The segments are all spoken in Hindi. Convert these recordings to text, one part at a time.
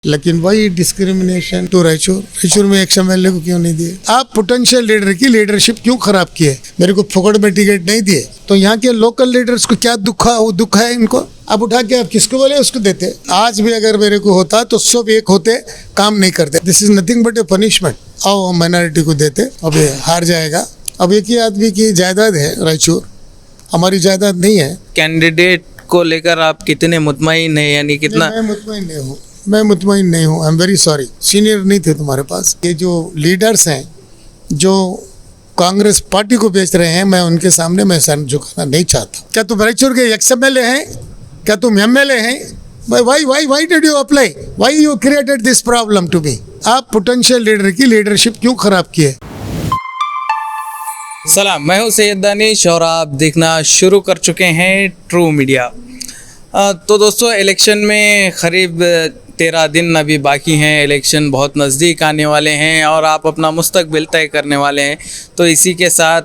लेकिन वही डिस्क्रिमिनेशन टू रायचूर में एक एमएलए को क्यों नहीं दिए? आप पोटेंशियल लीडर की लीडरशिप क्यों खराब किए? मेरे को फोकट में टिकट नहीं दिए तो यहाँ के लोकल लीडर्स को क्या दुख है इनको? आप उठा के आप किसको बोले उसको देते। आज भी अगर मेरे को होता तो सब एक होते, काम नहीं करते। This is nothing but a punishment. आओ माइनॉरिटी को देते, अब ये हार जाएगा। अब एक ही आदमी की जायदाद है रायचूर, हमारी जायदाद नहीं है। कैंडिडेट को लेकर आप कितने मुतमईन हैं, यानी कितना? मैं मुतमईन नहीं हूँ। I am very sorry, senior नहीं थे तुम्हारे पास। ये जो लीडर्स हैं जो कांग्रेस पार्टी को बेच रहे हैं, मैं उनके सामने मैं सर झुकाना नहीं चाहता। क्या तुम रायचूर के एक्स एमएलए हैं? क्या तुम एमएलए हैं? Why did you apply? Why you created this problem to me? आप पोटेंशियल लीडर की लीडरशिप क्यों खराब किए? सलाम, मैं हूं सैयद दानिश और आप देखना शुरू कर चुके हैं ट्रू मीडिया। तो दोस्तों, इलेक्शन में करीब 13 दिन अभी बाकी हैं। इलेक्शन बहुत नज़दीक आने वाले हैं और आप अपना मुस्तकबिल तय करने वाले हैं। तो इसी के साथ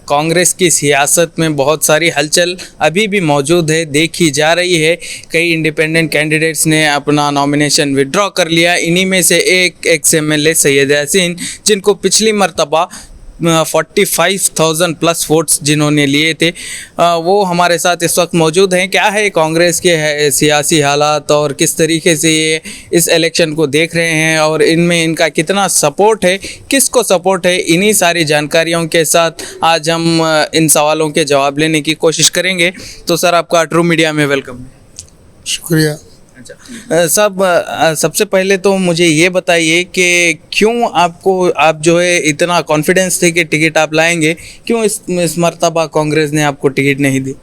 कांग्रेस की सियासत में बहुत सारी हलचल अभी भी मौजूद है, देखी जा रही है। कई इंडिपेंडेंट कैंडिडेट्स ने अपना नॉमिनेशन विड्रॉ कर लिया। इन्हीं में से एक एक्स एमएलए सैयद यासीन, जिनको पिछली मरतबा 45,000 प्लस वोट्स जिन्होंने लिए थे, वो हमारे साथ इस वक्त मौजूद हैं। क्या है कांग्रेस के सियासी हालात और किस तरीके से ये इस इलेक्शन को देख रहे हैं और इनमें इनका कितना सपोर्ट है, किसको सपोर्ट है, इन्हीं सारी जानकारियों के साथ आज हम इन सवालों के जवाब लेने की कोशिश करेंगे। तो सर, आपका ट्रू मीडिया में वेलकम। शुक्रिया। अच्छा, सबसे पहले तो मुझे ये बताइए कि क्यों आप जो है इतना कॉन्फिडेंस थे कि टिकट आप लाएंगे, क्यों इस मर्तबा कांग्रेस ने आपको टिकट नहीं दी?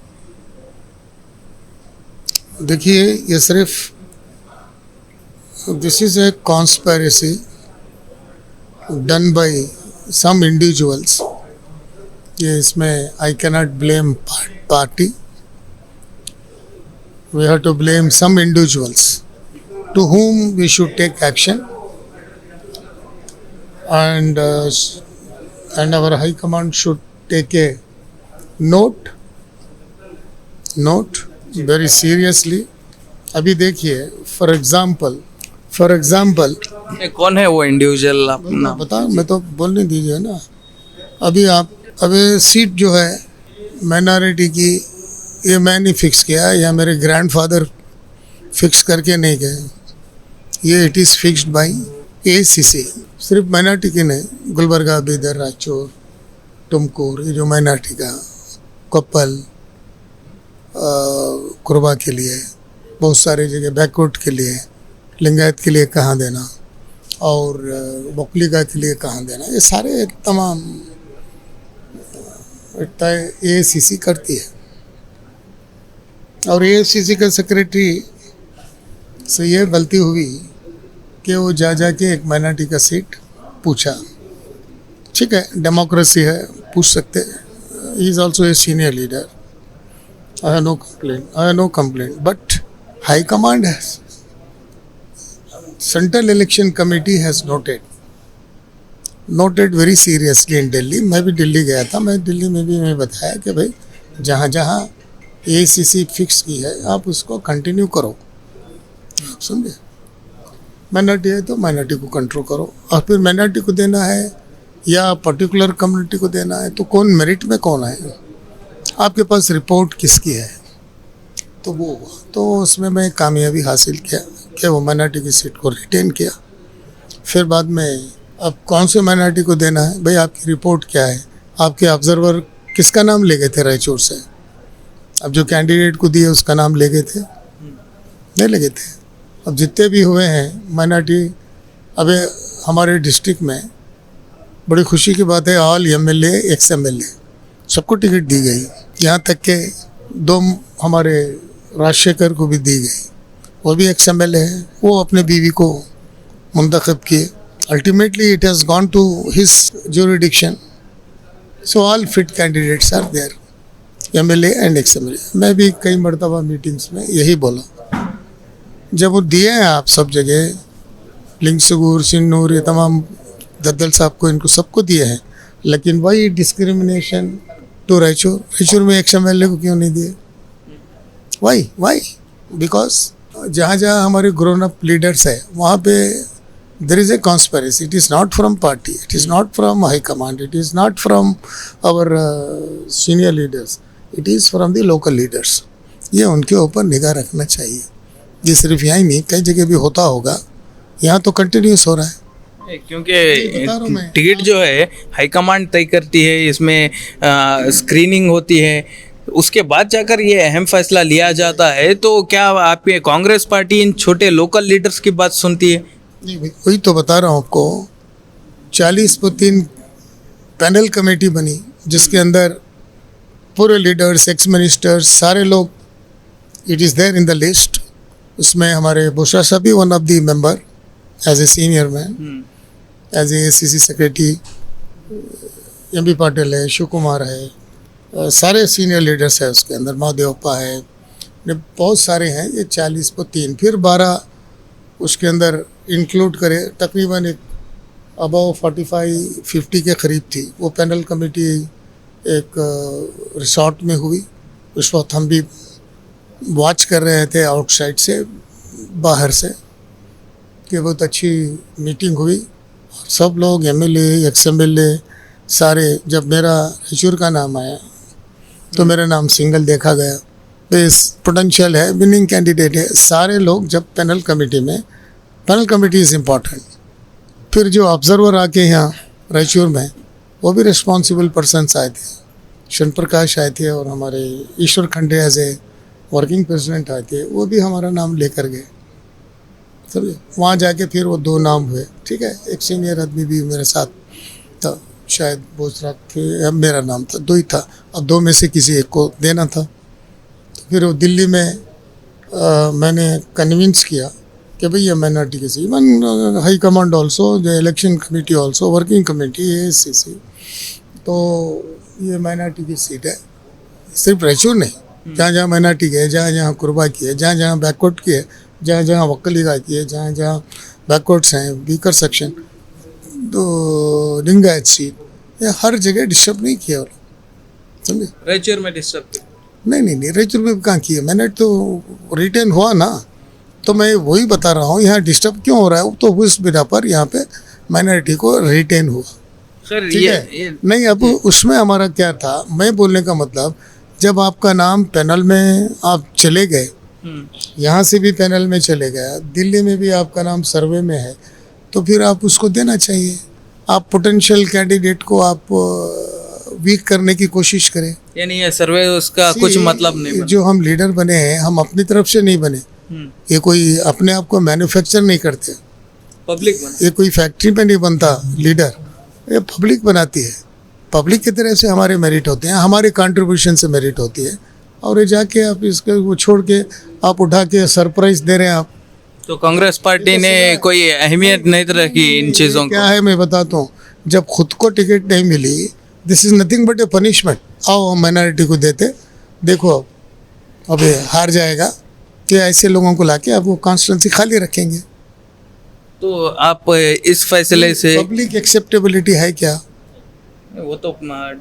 देखिए, ये सिर्फ this is a conspiracy done by some individuals. ये इसमें I cannot blame party. We have to blame some individuals to whom we should take action, and our high command should take a note very seriously. अभी देखिए, फॉर एग्जाम्पल कौन है वो इंडिविजुअल? आप नाम बता, मैं तो बोलने दीजिए ना। अभी सीट जो है माइनॉरिटी की, ये मैं नहीं फिक्स किया या मेरे ग्रैंडफादर फिक्स करके नहीं गए। ये it is fixed by ACC. सिर्फ माइनॉरिटी की नहीं, गुलबर्गा, बीदर, रायचूर, तुमकुर, ये जो माइनॉरिटी का कोप्पल, कुरबा के लिए, बहुत सारी जगह बैकवर्ड के लिए, लिंगायत के लिए कहाँ देना और बकलीगा के लिए कहाँ देना, ये सारे तमाम तय एसीसी करती है। और एसीसी के सेक्रेटरी से ये गलती हुई कि वो जा के एक माइनॉरिटी का सीट पूछा। ठीक है, डेमोक्रेसी है, पूछ सकते। He is also a senior leader. I have no complaint but high command has, central election committee has noted very seriously in Delhi. मैं भी दिल्ली गया था। मैं दिल्ली में भी मैं बताया कि भाई जहाँ एसीसी फिक्स की है आप उसको कंटिन्यू करो, समझे? माइनॉरिटी है तो माइनॉरिटी को कंट्रोल करो। और फिर माइनॉरिटी को देना है या पर्टिकुलर कम्युनिटी को देना है तो कौन मेरिट में कौन है, आपके पास रिपोर्ट किसकी है, तो वो हुआ। तो उसमें मैं कामयाबी हासिल किया कि वो माइनॉरिटी की सीट को रिटेन किया। फिर बाद में अब कौन से माइनॉरिटी को देना है, भाई आपकी रिपोर्ट क्या है, आपके ऑब्जर्वर किसका नाम ले गए थे रायचूर से? अब जो कैंडिडेट को दिए उसका नाम ले गए थे? नहीं ले गए थे। अब जितने भी हुए हैं माइनॉरिटी, अबे हमारे डिस्ट्रिक्ट में बड़ी खुशी की बात है, ऑल एमएलए एक्स एमएलए सबको टिकट दी गई। यहाँ तक के 2 हमारे राजशेखर को भी दी गई, वो भी एक्स एमएलए है। वो अपने बीवी को मुंतखब किए। Ultimately it has gone to his jurisdiction. So all fit candidates are there, MLA and ex MLA. मैं भी कई मरतबा मीटिंग्स में यही बोला। जब वो दिए हैं आप सब जगह, लिंगसुगुर, सिन्नूर, ये तमाम दद्दल साहब को, इनको सबको दिए हैं, लेकिन वही डिस्क्रिमिनेशन टू रायचूर में एक्स एमएलए को क्यों नहीं दिए? वाई? बिकॉज जहाँ जहाँ हमारे ग्रोन अप लीडर्स है वहाँ पे there is a conspiracy. It is not from party, it is not from high command, it is not from our senior leaders, it is from the local leaders. ये उनके ऊपर निगाह रखना चाहिए. ये सिर्फ यहाँ ही नहीं, कई जगह भी होता होगा. यहाँ तो कंटिन्यूस हो रहा है. क्योंकि बता रहा हूँ मैं. टिकट जो है हाईकमांड तय करती है, इसमें स्क्रीनिंग होती है, उसके बाद जाकर ये अहम फैसला लिया जाता है. तो क्या आपके कांग्रेस पार्टी इन छोटे लोकल लीडर्स की बात सुनती है? नहीं भाई, वही तो बता रहा हूँ आपको. 40 पैनल कमेटी बनी जिसके अंदर पूरे लीडर्स, एक्स मिनिस्टर्स, सारे लोग. It is there in the list. उसमें हमारे बुशरा साहब भी one of the member as a senior man, as a ACC secretary. MB Patil है, शिव कुमार है, सारे सीनियर लीडर्स है उसके अंदर. महादेवप्पा है, बहुत सारे हैं. ये 40 फिर 12 उसके अंदर इंक्लूड करे, तकरीबन एक अबाव 45-50 के करीब थी. वो पैनल कमेटी एक रिसोर्ट में हुई. उस वक्त हम भी वॉच कर रहे थे आउटसाइड से, बाहर से, कि बहुत अच्छी मीटिंग हुई. सब लोग MLA, XMLA सारे. जब मेरा रायचूर का नाम आया तो मेरा नाम सिंगल देखा गया. बेस पोटेंशियल है, विनिंग कैंडिडेट है. सारे लोग जब पैनल कमेटी में, पैनल कमेटी इज़ इम्पॉर्टेंट. फिर जो ऑब्जर्वर आके यहाँ रायचूर में, वो भी रिस्पॉन्सिबल पर्सनस आए थे. शन प्रकाश आए थे और हमारे ईश्वर खंडे एज ए वर्किंग प्रेसिडेंट आए थे. वो भी हमारा नाम लेकर गए. समझे. वहाँ जाके फिर वो 2 नाम हुए. ठीक है, एक सीनियर आदमी भी मेरे साथ था, शायद बोसरा थे, मेरा नाम था. 2 ही था. अब 2 में से किसी एक को देना था. तो फिर वो दिल्ली में मैंने कन्विंस किया कि भाई ये माइनॉरिटी की seat. Even high command also, the election committee also, working committee, ACC. तो ये माइनॉरिटी की सीट है. सिर्फ रायचूर नहीं, जहाँ जहाँ माइनॉरिटी की है, जहाँ जहाँ कुर्बा की है, जहाँ जहाँ बैकवर्ड की है, जहाँ जहाँ वक्कलीगा की है, जहाँ जहाँ बैकवर्ड्स हैं, वीकर सेक्शन, तो लिंगायत सीट, ये हर जगह डिस्टर्ब नहीं किया. समझे. रायचूर में डिस्टर्ब नहीं, रायचूर में कहाँ किया. मैंने तो रिटेन हुआ ना, तो मैं वही बता रहा हूँ यहाँ डिस्टर्ब क्यों हो रहा है. तो उस बिना पर यहाँ पे माइनॉरिटी को रिटेन हुआ. सर. ठीक है. नहीं, अब उसमें हमारा क्या था, मैं बोलने का मतलब, जब आपका नाम पैनल में आप चले गए, यहाँ से भी पैनल में चले गए, दिल्ली में भी आपका नाम सर्वे में है, तो फिर आप उसको देना चाहिए. आप पोटेंशियल कैंडिडेट को आप वीक करने की कोशिश करें. यानी ये सर्वे उसका कुछ मतलब नहीं बना. जो हम लीडर बने हैं, हम अपनी तरफ से नहीं बने. ये कोई अपने आप को मैन्युफैक्चर नहीं करते. पब्लिक बना. ये कोई फैक्ट्री पे नहीं बनता लीडर, ये पब्लिक बनाती है. पब्लिक की तरह से हमारे मेरिट होते हैं, हमारे कंट्रीब्यूशन से मेरिट होती है. और ये जाके आप इसको वो छोड़ के आप उठा के सरप्राइज दे रहे हैं आप. तो कांग्रेस पार्टी ने कोई अहमियत नहीं रखी इन चीज़ों क्या है मैं बताता हूँ. जब खुद को टिकट नहीं मिली, this is nothing but a punishment. आओ हम माइनॉरिटी को देते, देखो अब ये हार जाएगा, कि ऐसे लोगों को लाके आप वो कॉन्स्टिट्यूंसी खाली रखेंगे. तो आप इस फैसले से, पब्लिक एक्सेप्टेबिलिटी है क्या? वो तो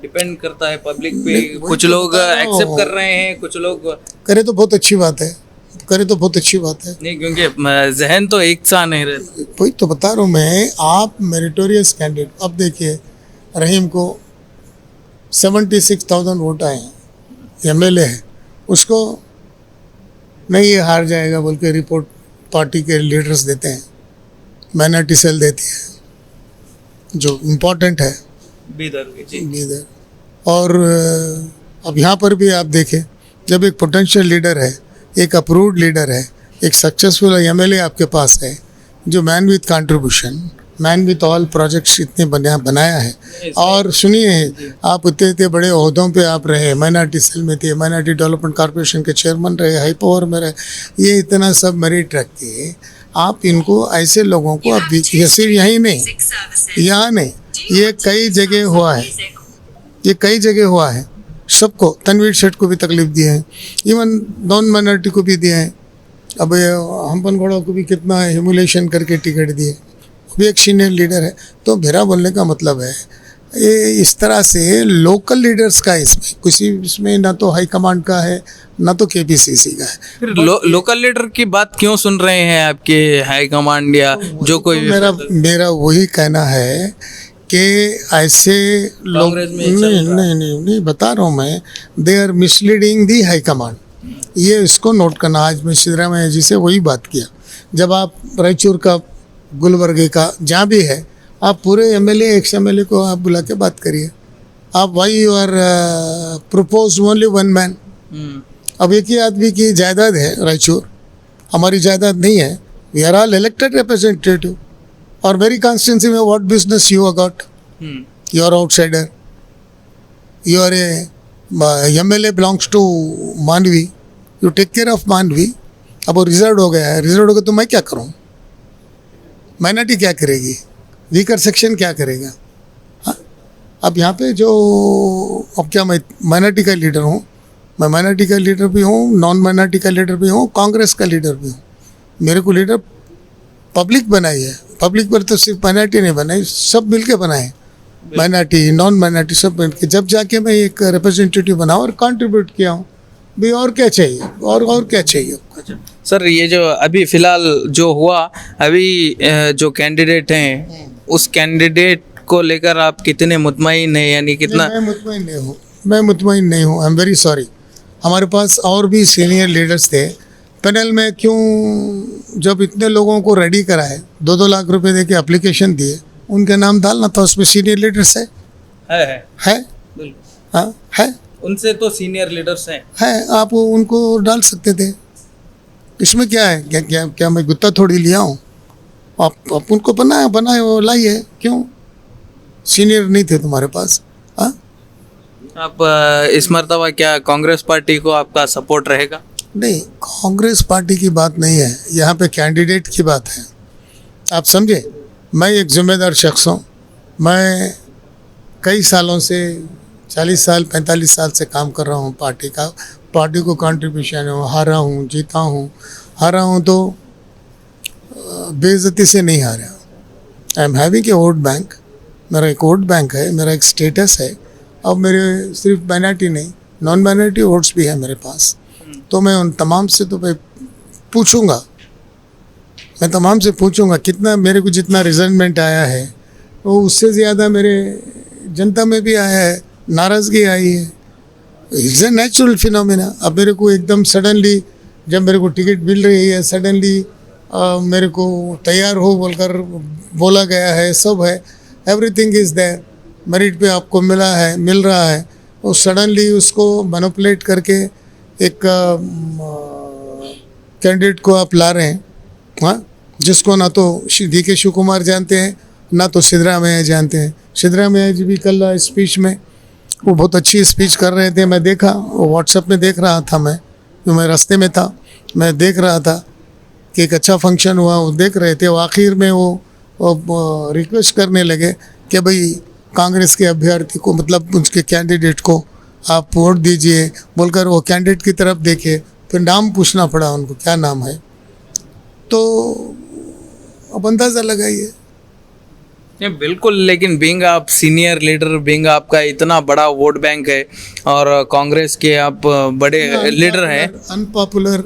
डिपेंड करता है पब्लिक पे. नहीं, वही कुछ तो लोग बता रहा हूँ. एक्सेप्ट कर रहे हैं, कुछ लोग करे तो बहुत अच्छी बात है, करे तो बहुत अच्छी बात है. नहीं, क्योंकि जहन तो एक सा नहीं रहता. वही तो बता रहा हूँ मैं. आप मेरिटोरियस कैंडिडेट, अब देखिए रहीम को 76,000 वोट आए हैं, MLA है, उसको नहीं ये हार जाएगा बोल के रिपोर्ट पार्टी के लीडर्स देते हैं, माइनॉरिटी सेल देती है, जो इम्पोर्टेंट है बीदर. और अब यहाँ पर भी आप देखें, जब एक पोटेंशियल लीडर है, एक अप्रूव्ड लीडर है, एक सक्सेसफुल MLA आपके पास है, जो man with contribution, man with all projects इतने बनाया है. और सुनिए, आप इतने बड़े ओहदों पे आप रहे, माइनॉरिटी सेल में थे, माइनॉरिटी डेवलपमेंट कॉर्पोरेशन के चेयरमैन रहे, हाई पावर में रहे. ये इतना सब मेरिट रख के आप इनको, ऐसे लोगों को आप, ये सिर्फ यहीं नहीं, यहाँ नहीं, ये कई जगह हुआ है, ये कई जगह हुआ है. सबको, तनवीर सेठ को भी तकलीफ दिए हैं, इवन नॉन माइनॉरिटी को भी दिए हैं. अब हम्पन घोड़ा को भी कितना ह्यूमिलेशन करके टिकट दिए, वो भी एक सीनियर लीडर है. तो मेरा बोलने का मतलब है, ये इस तरह से लोकल लीडर्स का इसमें किसी इसमें ना तो हाई कमांड का है ना तो केपीसीसी का है। फिर लोकल लीडर की बात क्यों सुन रहे हैं आपके हाई कमांड या जो कोई भी मेरा वही कहना है कि ऐसे लोग कांग्रेस में चल रहा नहीं बता रहा हूँ मैं, they are misleading the high command. ये इसको नोट करना। आज मैं सिद्धरामैया जी से वही बात किया। जब आप रायचूर का, गुलबर्गे का, जहाँ भी है, आप पूरे एमएलए एक्स एमएलए को आप बुला के बात करिए। आप why you are propose only one man. अब एक ही आदमी की जायदाद है रायचूर, हमारी जायदाद नहीं है। We are all elected representative. और मेरी कॉन्स्टिट्यूंसी में what business you got? You are outsider. You are a MLA belongs to Mandvi, you take care of Mandvi. अब वो रिजर्व हो गया है, रिजर्व हो गया तो मैं क्या करूँ? माइनॉरिटी क्या करेगी? वीकर सेक्शन क्या करेगा? हाँ? अब यहाँ पे जो, अब क्या मैं माइनॉरिटी का लीडर हूँ, मैं माइनॉरिटी का लीडर भी हूँ, नॉन माइनॉरिटी का लीडर भी हूँ, कांग्रेस का लीडर भी हूँ। मेरे को लीडर पब्लिक बनाई है। पब्लिक पर तो सिर्फ माइनॉरिटी नहीं बनाई, सब मिलके बनाए, माइनॉरिटी नॉन माइनॉरिटी सब मिलके। जब जाके मैं एक रिप्रेजेंटेटिव बना और कंट्रीब्यूट किया हूँ भी। और क्या चाहिए? और क्या चाहिए? सर, ये जो अभी फिलहाल जो हुआ, अभी जो कैंडिडेट हैं उस कैंडिडेट को लेकर आप कितने मुतमईन हैं, यानी कितना? मैं मुतमईन नहीं हूँ, मैं मुतमईन नहीं हूँ। I am very sorry. हमारे पास और भी सीनियर लीडर्स थे पैनल में। क्यों, जब इतने लोगों को रेडी कराए, 2-2 लाख रुपए दे के एप्लीकेशन दिए, उनके नाम डालना था उसमें। सीनियर लीडर्स है बिल्कुल। हाँ है, उनसे तो सीनियर लीडर्स हैं। आप उनको डाल सकते थे। इसमें क्या है? क्या क्या क्या मैं गुत्ता थोड़ी लिया हूँ? आप उनको बनाए वो लाइए। क्यों? सीनियर नहीं थे तुम्हारे पास? हाँ, आप इस मर्तबा क्या कांग्रेस पार्टी को आपका सपोर्ट रहेगा? नहीं, कांग्रेस पार्टी की बात नहीं है, यहाँ पे कैंडिडेट की बात है। आप समझे, मैं एक जिम्मेदार शख्स हूँ। मैं कई सालों से, 40 साल 45 साल से काम कर रहा हूँ पार्टी का। पार्टी को कंट्रीब्यूशन है, हारा हूँ, जीता हूँ। हारा हूँ तो बेइज्जती से नहीं हारा। I am having a vote bank. मेरा एक वोट बैंक है, मेरा एक स्टेटस है। अब मेरे सिर्फ माइनॉरिटी नहीं, नॉन माइनॉरिटी वोट्स भी है मेरे पास। तो मैं उन तमाम से तो मैं पूछूंगा, मैं तमाम से पूछूंगा कितना मेरे को जितना रिजल्टमेंट आया है वो उससे ज़्यादा मेरे जनता में भी आया है, नाराज़गी आई है। It's a natural phenomena. अब मेरे को एकदम सडनली जब मेरे को टिकट मिल रही है, सडनली मेरे को तैयार हो बोलकर बोला गया है, सब है, एवरीथिंग इज़ देयर, मेरिट पे आपको मिल रहा है। वो सडनली उसको मैनिपुलेट करके एक कैंडिडेट को आप ला रहे हैं, हाँ, जिसको ना तो DK शिव कुमार जानते हैं, ना तो सिद्धरामैया जानते हैं। सिद्धरामैया जी भी कल स्पीच में वो बहुत अच्छी स्पीच कर रहे थे। मैं देखा, वो व्हाट्सएप में देख रहा था। मैं रास्ते में था, मैं देख रहा था कि एक अच्छा फंक्शन हुआ, वो देख रहे थे। वो आखिर में वो रिक्वेस्ट करने लगे कि भाई कांग्रेस के अभ्यर्थी को, मतलब उसके कैंडिडेट को आप वोट दीजिए बोलकर वो कैंडिडेट की तरफ देखे। फिर नाम पूछना पड़ा उनको, क्या नाम है, तो अब अंदाज़ा लगाइए। नहीं, बिल्कुल। लेकिन बीइंग आप सीनियर लीडर, बीइंग आपका इतना बड़ा वोट बैंक है और कांग्रेस के आप बड़े लीडर हैं, अनपॉपुलर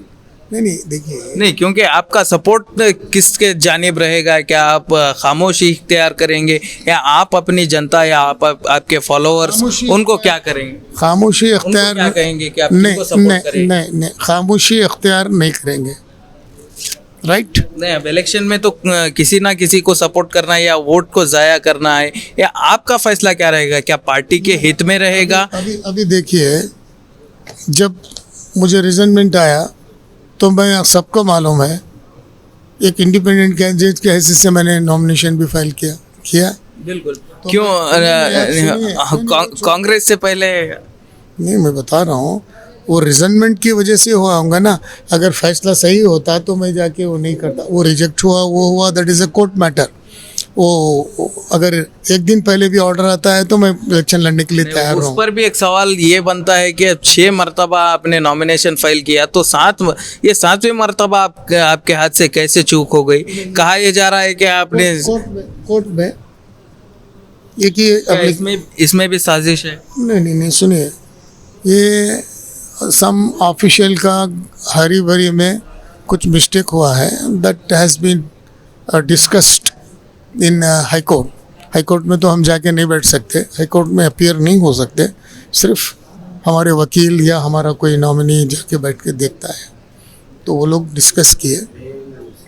नहीं, देखिए, नहीं, क्योंकि आपका सपोर्ट किसके जानिब रहेगा? क्या आप खामोशी इख्तियार करेंगे या आप अपनी जनता या आपके फॉलोअर्स उनको क्या करेंगे? खामोशी इख्तियार क्या कहेंगे कि आप नहीं, किसको सपोर्ट करेंगे? नहीं, खामोशी इख्तियार नहीं करेंगे। राइट? नहीं, अब इलेक्शन में तो किसी ना किसी को सपोर्ट करना है या वोट को ज़ाया करना है, या आपका फैसला क्या रहेगा? क्या पार्टी के हित में रहेगा? अभी देखिए, जब मुझे रिजल्टमेंट आया तो मैं, सबको मालूम है, एक इंडिपेंडेंट कैंडिडेट के हैसियत से मैंने नॉमिनेशन भी फाइल किया। बिल्कुल। क्यों कांग्रेस से पहले? नहीं, मैं बता रहा हूँ, वो रिजल्टमेंट की वजह से हुआ होगा ना। अगर फैसला सही होता तो मैं जाके वो नहीं करता। वो रिजेक्ट हुआ, वो हुआ, that is a court matter. वो अगर एक दिन पहले भी ऑर्डर आता है तो मैं इलेक्शन लड़ने के लिए तैयार हूँ। उस पर भी एक सवाल ये बनता है कि 6 मरतबा आपने नॉमिनेशन फाइल किया, तो 7वें मरतबा आपके हाथ से कैसे चूक हो गई? कहा यह जा रहा है कि आपने कोर्ट में ये कि क्या इसमें भी साजिश है? नहीं सुनिए, ये सम ऑफिशियल का हरी भरी में कुछ मिस्टेक हुआ है, that has been discussed in high court. High court में तो हम जाके नहीं बैठ सकते, हाई कोर्ट में अपीयर नहीं हो सकते, सिर्फ हमारे वकील या हमारा कोई नॉमिनी जाके बैठ के देखता है। तो वो लोग डिस्कस किए,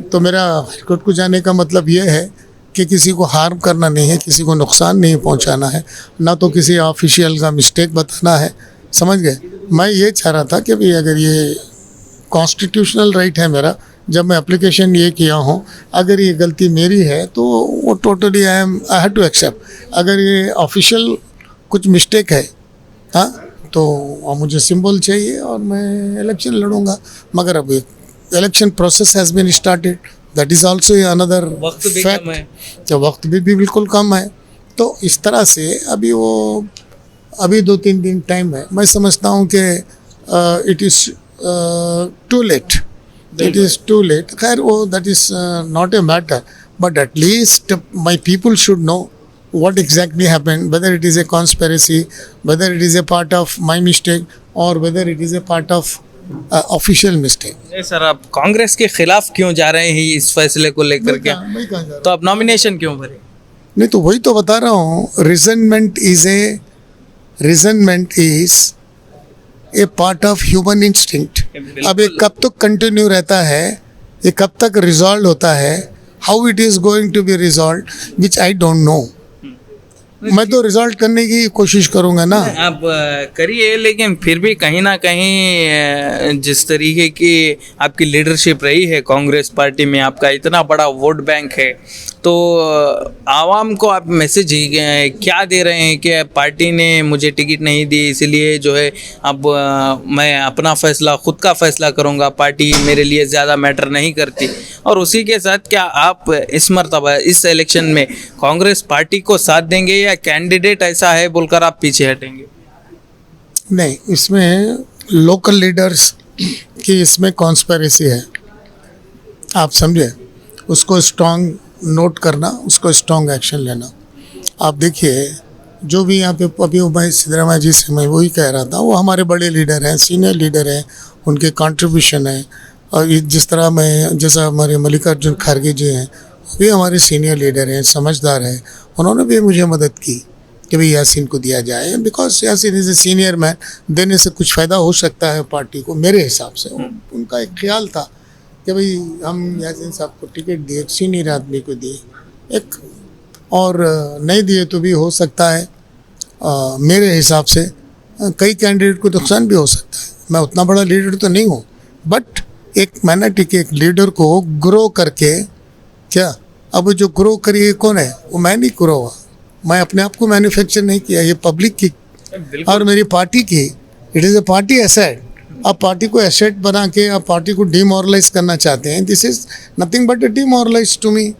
तो मेरा हाई कोर्ट को जाने का मतलब ये है कि किसी को हार्म करना नहीं है, किसी को नुकसान नहीं पहुंचाना है, ना तो किसी ऑफिशियल का मिस्टेक बताना है, समझ गए। मैं ये चाह रहा था कि भाई अगर ये कॉन्स्टिट्यूशनल राइट है मेरा, जब मैं एप्लीकेशन ये किया हूँ, अगर ये गलती मेरी है तो वो totally I have to accept. अगर ये ऑफिशियल कुछ मिस्टेक है, हाँ, तो मुझे सिंबल चाहिए और मैं इलेक्शन लड़ूंगा। मगर अब election process has been started, that is also another वक्त भी कम है। तो वक्त भी बिल्कुल कम है। तो इस तरह से अभी 2-3 दिन टाइम है। मैं समझता हूँ कि it is too late, it is too late. खैर वो that is not a matter, but at least my people should know what exactly happened, whether it is a conspiracy, whether it is a part of my mistake or whether it is a part of official mistake. नहीं सर, आप कांग्रेस के खिलाफ क्यों जा रहे हैं इस फैसले को लेकर के? मैं कहाँ जा रहा तो आप नॉमिनेशन क्यों भरे? हूँ? नहीं तो वही तो बता रहा हूँ, resentment is a part of human instinct. अब ये कब तक कंटिन्यू रहता है, ये कब तक रिजॉल्व होता है, how it is going to be resolved, which I don't know. मैं तो रिजॉल्ट करने की कोशिश करूंगा ना। आप करिए, लेकिन फिर भी कहीं ना कहीं जिस तरीके की आपकी लीडरशिप रही है कांग्रेस पार्टी में, आपका इतना बड़ा वोट बैंक है, तो आवाम को आप मैसेज क्या दे रहे हैं कि पार्टी ने मुझे टिकट नहीं दी, इसलिए जो है अब मैं अपना फैसला, खुद का फैसला करूंगा, पार्टी मेरे लिए ज़्यादा मैटर नहीं करती। और उसी के साथ क्या आप इस मरतबा इस इलेक्शन में कांग्रेस पार्टी को साथ देंगे या कैंडिडेट ऐसा है बोलकर आप पीछे हटेंगे? नहीं, इसमें लोकल लीडर्स की इसमें कॉन्स्पिरेसी है, आप समझे। उसको स्ट्रॉन्ग नोट करना, उसको स्ट्रॉन्ग एक्शन लेना। आप देखिए, जो भी यहाँ पे अभी मैं सिद्धरामैया जी से मैं वही कह रहा था, वो हमारे बड़े लीडर हैं, सीनियर लीडर हैं, उनके कंट्रीब्यूशन है। और जिस तरह जैसा हमारे मल्लिकार्जुन खड़गे जी हैं, वो भी हमारे सीनियर लीडर हैं, समझदार हैं, उन्होंने भी मुझे मदद की कि भाई यासीन को दिया जाए, because Yasin is a senior man, देने से कुछ फ़ायदा हो सकता है पार्टी को, मेरे हिसाब से। उनका एक ख्याल था कि भाई हम यासीन साहब को टिकट दिए, एक सीनियर आदमी को दिए, एक और नहीं दिए तो भी हो सकता है मेरे हिसाब से कई कैंडिडेट को नुकसान भी हो सकता है। मैं उतना बड़ा लीडर तो नहीं हूँ, बट एक मैनेटी के एक लीडर को ग्रो करके, क्या अब जो ग्रो करिए कौन है, वो मैं नहीं ग्रो हुआ, मैं अपने आप को मैन्युफैक्चर नहीं किया, ये पब्लिक की और मेरी पार्टी की। It is a party asset. आप पार्टी को एसेट बना के आप पार्टी को डिमोरलाइज करना चाहते हैं, this is nothing but a demoralise to me.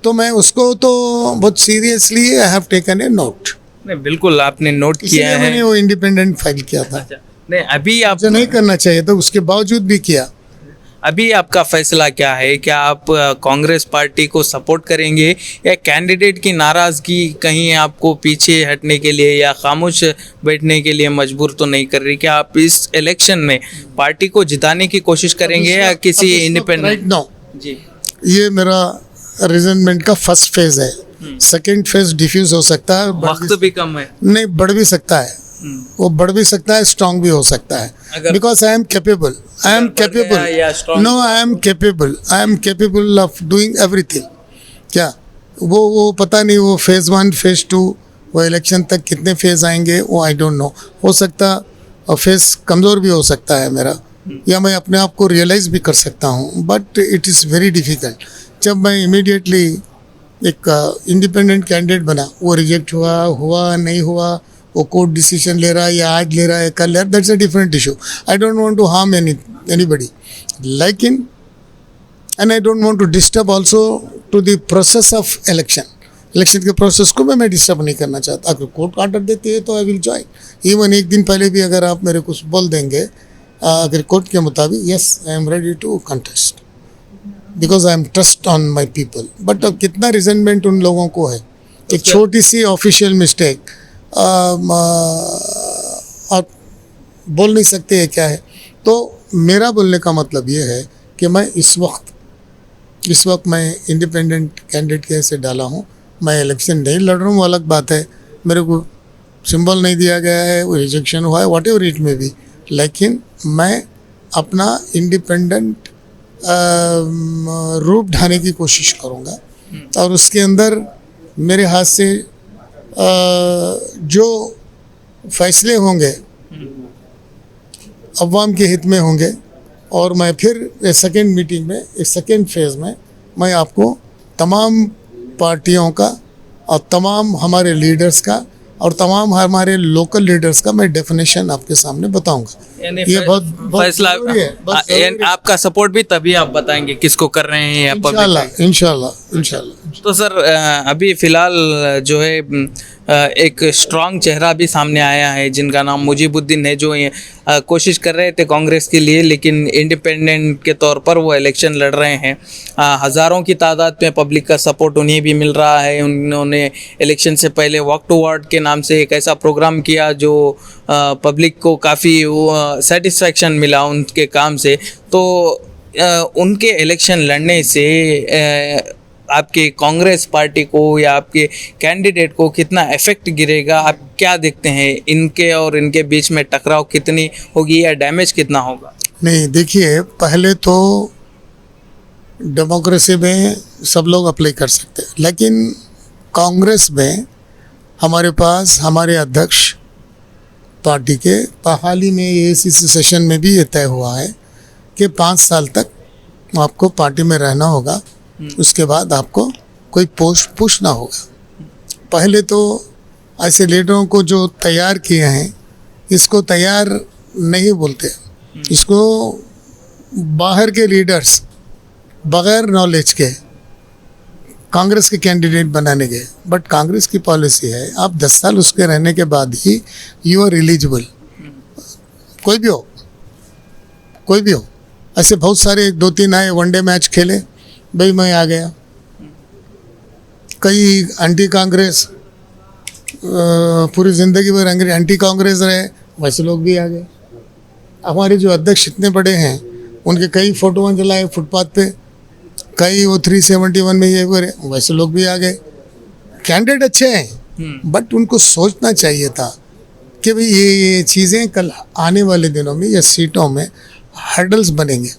तो मैं उसको तो बहुत seriously I have taken a note. नहीं, बिल्कुल आपने नोट किया है। मैंने वो इंडिपेंडेंट फाइल किया था। नहीं, अभी आप नहीं करना चाहिए था, उसके बावजूद भी किया। अभी आपका फैसला क्या है? क्या आप कांग्रेस पार्टी को सपोर्ट करेंगे या कैंडिडेट की नाराज़गी कहीं आपको पीछे हटने के लिए या खामोश बैठने के लिए मजबूर तो नहीं कर रही? क्या आप इस इलेक्शन में पार्टी को जिताने की कोशिश करेंगे या किसी इंडिपेंडेंट? नो जी, ये मेरा रिजनमेंट का फर्स्ट फेज है। सेकेंड फेज डिफ्यूज हो सकता है, वक्त भी कम है। नहीं, बढ़ भी सकता है, वो बढ़ भी सकता है, स्ट्रांग भी हो सकता है, because I am capable, no I am capable of doing everything. क्या वो पता नहीं, वो फेज़ 1 फेज़ 2 वो इलेक्शन तक कितने फेज़ आएंगे वो आई डोंट नो। हो सकता और फेज़ कमज़ोर भी हो सकता है मेरा, या मैं अपने आप को रियलाइज़ भी कर सकता हूँ, but it is very difficult. जब मैं इमीडिएटली एक इंडिपेंडेंट कैंडिडेट बना, वो रिजेक्ट हुआ नहीं हुआ, वो कोर्ट डिसीजन ले रहा है या आज ले रहा है कल ले रहा है, that's a different issue. I don't want to harm anybody, लेकिन and I don't want to disturb also to the process of election के प्रोसेस को मैं डिस्टर्ब नहीं करना चाहता। अगर कोर्ट ऑर्डर देती है तो आई विल ज्वाइन। इवन एक दिन पहले भी अगर आप मेरे कुछ बोल देंगे अगर कोर्ट के मुताबिक, yes I am ready to contest because I am trust on my people. But अब कितना रिजेंटमेंट उन लोगों को है, एक छोटी सी ऑफिशियल मिस्टेक, आप बोल नहीं सकते क्या है। तो मेरा बोलने का मतलब ये है कि मैं इस वक्त मैं इंडिपेंडेंट कैंडिडेट कैसे डाला हूँ। मैं इलेक्शन नहीं लड़ रहा हूँ, अलग बात है, मेरे को सिंबल नहीं दिया गया है, वो रिजेक्शन हुआ है, वॉट एवर इट में भी, लेकिन मैं अपना इंडिपेंडेंट रूप ढाने की कोशिश करूँगा और उसके अंदर मेरे हाथ से जो फैसले होंगे अवाम के हित में होंगे। और मैं फिर सेकेंड मीटिंग में, इस सेकेंड फेज़ में मैं आपको तमाम पार्टियों का और तमाम हमारे लीडर्स का और तमाम हमारे लोकल लीडर्स का मैं डेफिनेशन आपके सामने बताऊंगा। यानी ये बहुत फैसला जरूरी है, बहुत जरूरी है। आपका सपोर्ट भी तभी आप बताएंगे किसको कर रहे हैं या पब्लिक। इंशाल्लाह। तो सर अभी फिलहाल जो है एक स्ट्रांग चेहरा भी सामने आया है जिनका नाम मुजीबुद्दीन है, जो ये कोशिश कर रहे थे कांग्रेस के लिए, लेकिन इंडिपेंडेंट के तौर पर वो इलेक्शन लड़ रहे हैं। हज़ारों की तादाद में पब्लिक का सपोर्ट उन्हें भी मिल रहा है। उन्होंने इलेक्शन से पहले वॉक टू वार्ड के नाम से एक ऐसा प्रोग्राम किया जो पब्लिक को काफ़ी सेटिस्फैक्शन मिला उनके काम से। तो उनके इलेक्शन लड़ने से आपके कांग्रेस पार्टी को या आपके कैंडिडेट को कितना इफेक्ट गिरेगा, आप क्या देखते हैं? इनके और इनके बीच में टकराव कितनी होगी या डैमेज कितना होगा? नहीं, देखिए, पहले तो डेमोक्रेसी में सब लोग अप्लाई कर सकते हैं, लेकिन कांग्रेस में हमारे पास हमारे अध्यक्ष पार्टी के हाल ही में एआईसीसी सेशन में भी ये तय हुआ है कि 5 साल तक आपको पार्टी में रहना होगा, उसके बाद आपको कोई पोस्ट पुश ना होगा। पहले तो ऐसे लीडरों को जो तैयार किए हैं, इसको तैयार नहीं बोलते, इसको बाहर के लीडर्स बगैर नॉलेज के कांग्रेस के कैंडिडेट बनाने गए। बट कांग्रेस की पॉलिसी है, आप 10 साल उसके रहने के बाद ही यू आर एलिजिबल। कोई भी हो, ऐसे बहुत सारे 2-3 आए, वनडे मैच खेले, भाई मैं आ गया। कई एंटी कांग्रेस पूरी ज़िंदगी भर एंटी कांग्रेस रहे, वैसे लोग भी आ गए। हमारे जो अध्यक्ष इतने बड़े हैं, उनके कई फोटो जलाए फुटपाथ पे, कई वो 371 में ये करे, वैसे लोग भी आ गए। कैंडिडेट अच्छे हैं, बट उनको सोचना चाहिए था कि भाई ये चीज़ें कल आने वाले दिनों में या सीटों में हर्डल्स बनेंगे।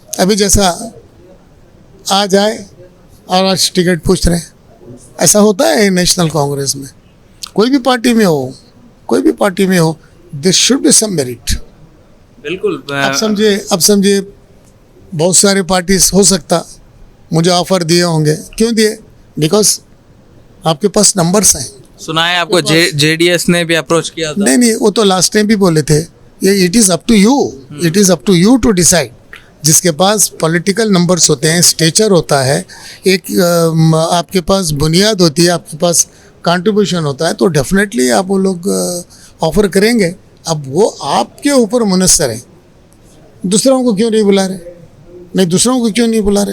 अभी जैसा आज आए और आज टिकट पूछ रहे हैं, ऐसा होता है नेशनल कांग्रेस में। कोई भी पार्टी में हो, this should be some merit. बिल्कुल। अब समझिए बहुत सारे पार्टीज हो सकता मुझे ऑफर दिए होंगे। क्यों दिए? बिकॉज आपके पास नंबर्स हैं। सुना है आपको जेडीएस ने भी अप्रोच किया था। नहीं, वो तो लास्ट टाइम भी बोले थे, ये it is up to you to decide. जिसके पास पॉलिटिकल नंबर्स होते हैं, स्टेचर होता है, एक आपके पास बुनियाद होती है, आपके पास कंट्रीब्यूशन होता है, तो डेफिनेटली आप वो लोग ऑफर करेंगे। अब वो आपके ऊपर मुनस्सर है। दूसरों को क्यों नहीं बुला रहे?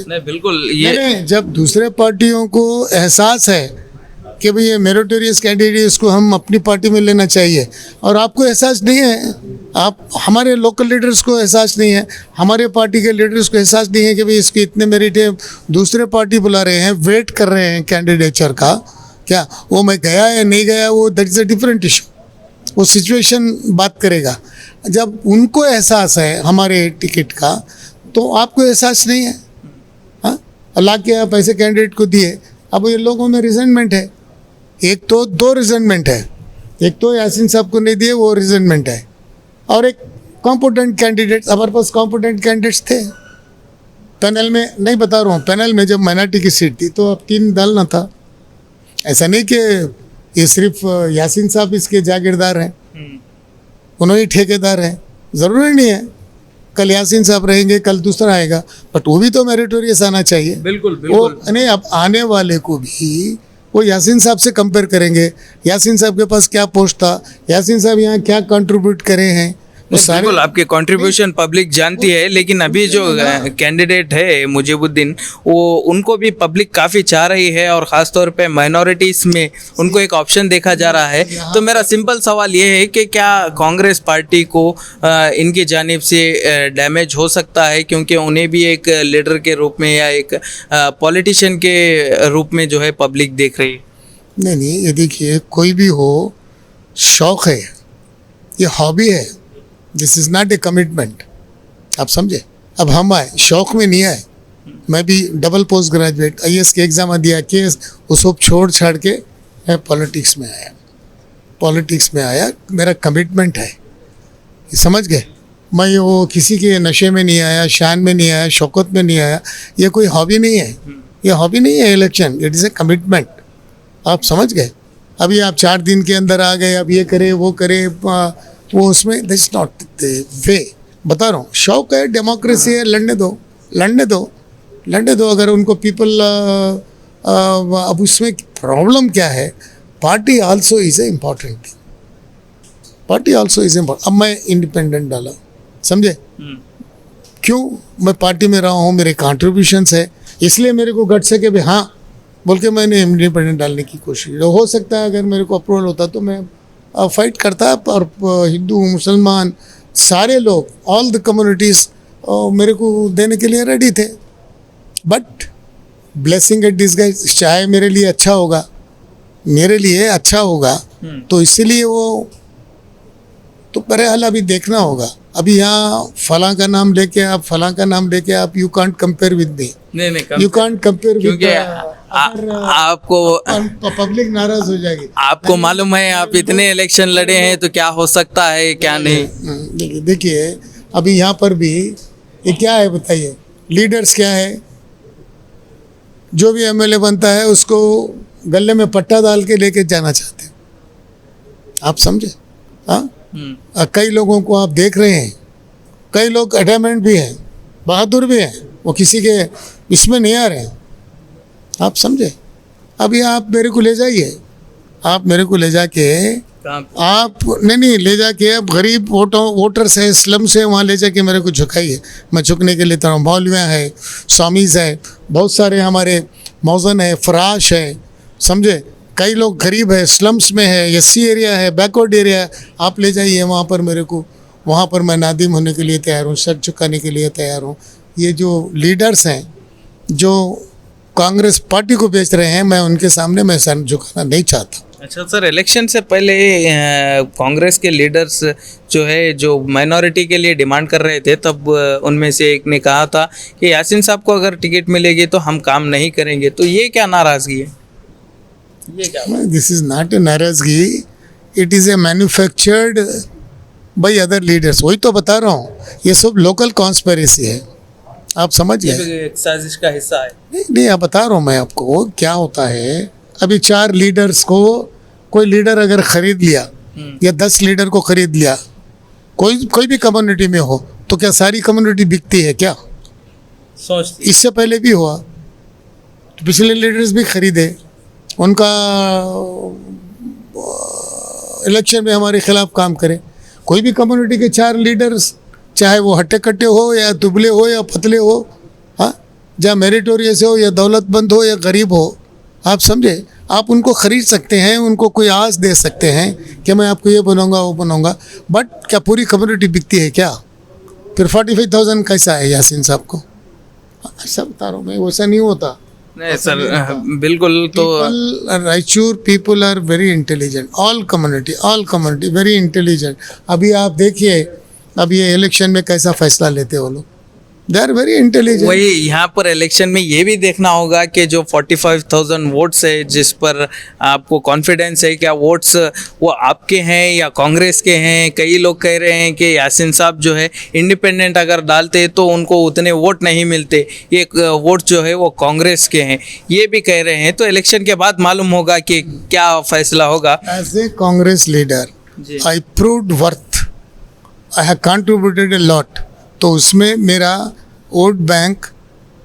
नहीं, बिल्कुल। ये नहीं, जब दूसरे पार्टियों को एहसास है कि भाई ये मेरिटोरियस कैंडिडेट, इसको हम अपनी पार्टी में लेना चाहिए, और आपको एहसास नहीं है, आप हमारे लोकल लीडर्स को एहसास नहीं है, हमारे पार्टी के लीडर्स को एहसास नहीं है कि भाई इसके इतने मेरिट है, दूसरे पार्टी बुला रहे हैं, वेट कर रहे हैं कैंडिडेचर का, क्या वो मैं गया या नहीं गया, वो that is a different issue. वो सिचुएशन बात करेगा। जब उनको एहसास है हमारे टिकट का, तो आपको एहसास नहीं है। हाँ, अल्लाह के आप ऐसे कैंडिडेट को दिए। अब ये लोगों में रिजेंटमेंट है, एक तो 2 रिजेंटमेंट है। एक तो यासीन साहब को नहीं दिए, वो रिजेंटमेंट है, और एक कॉम्पिटेंट कैंडिडेट। हमारे पास कॉम्पिटेंट कैंडिडेट्स थे पैनल में, नहीं बता रहा हूँ, पैनल में जब माइनॉरिटी की सीट थी तो अब 3 डालना था। ऐसा नहीं कि ये सिर्फ यासीन साहब इसके जागीरदार हैं, उन्होंने ठेकेदार हैं, ज़रूरी नहीं है कल यासीन साहब रहेंगे, कल दूसरा आएगा, बट वो भी तो मेरिटोरियस आना चाहिए। बिल्कुल। वो नहीं, अब आने वाले को भी वो यासीन साहब से कंपेयर करेंगे, यासीन साहब के पास क्या पोस्ट था, यासीन साहब यहाँ क्या कंट्रीब्यूट करे हैं, वो सारे बिल्कुल आपके कंट्रीब्यूशन पब्लिक जानती है, लेकिन अभी जो कैंडिडेट है मुजीबुद्दीन, वो उनको भी पब्लिक काफ़ी चाह रही है और ख़ास तौर पे माइनॉरिटीज़ में उनको एक ऑप्शन देखा जा रहा है। तो मेरा सिंपल सवाल ये है कि क्या कांग्रेस पार्टी को इनकी जानिब से डैमेज हो सकता है, क्योंकि उन्हें भी एक लीडर के रूप में या एक पॉलिटिशियन के रूप में जो है पब्लिक देख रही है? नहीं, ये देखिए, कोई भी हो, शौक है, ये हॉबी है, this is not A commitment. आप समझे? अब हम आए, शौक में नहीं आए। मैं भी डबल पोस्ट ग्रेजुएट IAS के एग्ज़ाम दिया, केस वो सब छोड़ छाड़ के मैं पॉलिटिक्स में आया। पॉलिटिक्स में आया, मेरा कमिटमेंट है, ये समझ गए? मैं वो किसी के नशे में नहीं आया, शान में नहीं आया, शौकत में नहीं आया। ये कोई हॉबी नहीं है, ये हॉबी नहीं है election, it is A commitment. आप समझ गए? अभी आप 4 दिन के अंदर आ गए, अब ये करे वो करे, वो उसमें दिस नॉट द वे। बता रहा हूँ, शौक है, डेमोक्रेसी है, लड़ने दो, लड़ने दो, लड़ने दो। अगर उनको पीपल अब उसमें प्रॉब्लम क्या है, party also is a important thing, party also is important. अब मैं इंडिपेंडेंट डाला, समझे? क्यों? मैं पार्टी में रहा हूँ, मेरे कॉन्ट्रीब्यूशंस है, इसलिए मेरे को गट से कि भाई हाँ बोल के मैंने इंडिपेंडेंट डालने की कोशिश। हो सकता है अगर मेरे को अप्रूवल होता तो मैं फाइट करता, और हिंदू मुसलमान सारे लोग, ऑल द कम्युनिटीज़ मेरे को देने के लिए रेडी थे। बट ब्लेसिंग एट डिसगाइज, चाहे मेरे लिए अच्छा होगा, मेरे लिए अच्छा होगा, तो इसीलिए वो तो बहरहाल अभी देखना होगा। अभी यहाँ फलां का नाम लेके आप, फलां का नाम लेके आप, you can't compare with me, नहीं, यू कांट कंपेयर विद, क्योंकि आपको पब्लिक नाराज हो जाएगी। आपको मालूम है आप इतने इलेक्शन लड़े हैं, तो क्या हो सकता है क्या नहीं। देखिए अभी यहाँ पर भी ये क्या है बताइए, लीडर्स क्या है, जो भी MLA बनता है उसको गले में पट्टा डाल के लेके जाना चाहते हैं। आप समझे? हाँ, कई लोगों को आप देख रहे हैं, कई लोग अटैचमेंट भी हैं, बहादुर भी हैं, वो किसी के इसमें नहीं आ रहे हैं। आप समझे? अभी आप मेरे को ले जाइए, आप मेरे को ले जाके, आप नहीं ले जाके, अब गरीब वोटर्स हैं, स्लम्स है, वहाँ ले जाके मेरे को झुकाइए, मैं झुकने के लिए तैयार हूँ। मौलवियाँ है, स्वामीज़ है, बहुत सारे हमारे मौजन है, फराश है, समझे? कई लोग गरीब है, स्लम्स में है, SC एरिया है, बैकवर्ड एरिया है, आप ले जाइए वहाँ पर मेरे को, वहाँ पर मैं नादिम होने के लिए तैयार हूँ, सर झुकाने के लिए तैयार हूँ। ये जो लीडर्स हैं जो कांग्रेस पार्टी को बेच रहे हैं, मैं उनके सामने मैं सर झुकाना नहीं चाहता। अच्छा सर, इलेक्शन से पहले कांग्रेस के लीडर्स जो है, जो माइनॉरिटी के लिए डिमांड कर रहे थे, तब उनमें से एक ने कहा था कि यासीन साहब को अगर टिकट मिलेगी तो हम काम नहीं करेंगे। तो ये क्या नाराज़गी है? ये क्या? दिस इज़ नॉट ए नाराज़गी, it is A manufactured by other leaders. वही तो बता रहा हूँ, ये सब लोकल कॉन्स्पिरेसी है। आप समझ गए? एक साजिश का हिस्सा है। नहीं, आप बता रहा हूँ मैं आपको क्या होता है। अभी 4 लीडर्स को कोई लीडर अगर खरीद लिया या 10 लीडर को खरीद लिया, कोई भी कम्युनिटी में हो, तो क्या सारी कम्युनिटी बिकती है क्या? सोचती। इससे पहले भी हुआ, तो पिछले लीडर्स भी खरीदे, उनका इलेक्शन में हमारे खिलाफ काम करे। कोई भी कम्युनिटी के 4 लीडर्स, चाहे वो हट्टे कट्टे हो या दुबले हो या पतले हो, हाँ, या मेरिटोरियस हो या दौलतमंद हो या गरीब हो, आप समझे, आप उनको ख़रीद सकते हैं, उनको कोई आस दे सकते हैं कि मैं आपको ये बनाऊंगा वो बनाऊंगा। बट क्या पूरी कम्युनिटी बिकती है क्या? फिर 45,000 कैसा है यासीन साहब को? ऐसा बता रहा हूँ मैं, वैसा नहीं होता। नहीं सर, बिल्कुल। तो Raichur people are very intelligent, all community very intelligent. अभी आप देखिए, अब ये इलेक्शन में कैसा फैसला लेते हो लोग, दे आर वेरी इंटेलिजेंट। वही यहाँ पर इलेक्शन में ये भी देखना होगा कि जो 45,000 वोट्स है, जिस पर आपको कॉन्फिडेंस है, क्या वोट्स वो आपके हैं या कांग्रेस के हैं? कई लोग कह रहे हैं कि यासीन साहब जो है इंडिपेंडेंट अगर डालते तो उनको उतने वोट नहीं मिलते, ये वोट जो है वो कांग्रेस के हैं, ये भी कह रहे हैं। तो इलेक्शन के बाद मालूम होगा कि क्या फैसला होगा। As a Congress leader I proved worth, I have contributed a lot. तो उसमें मेरा वोट बैंक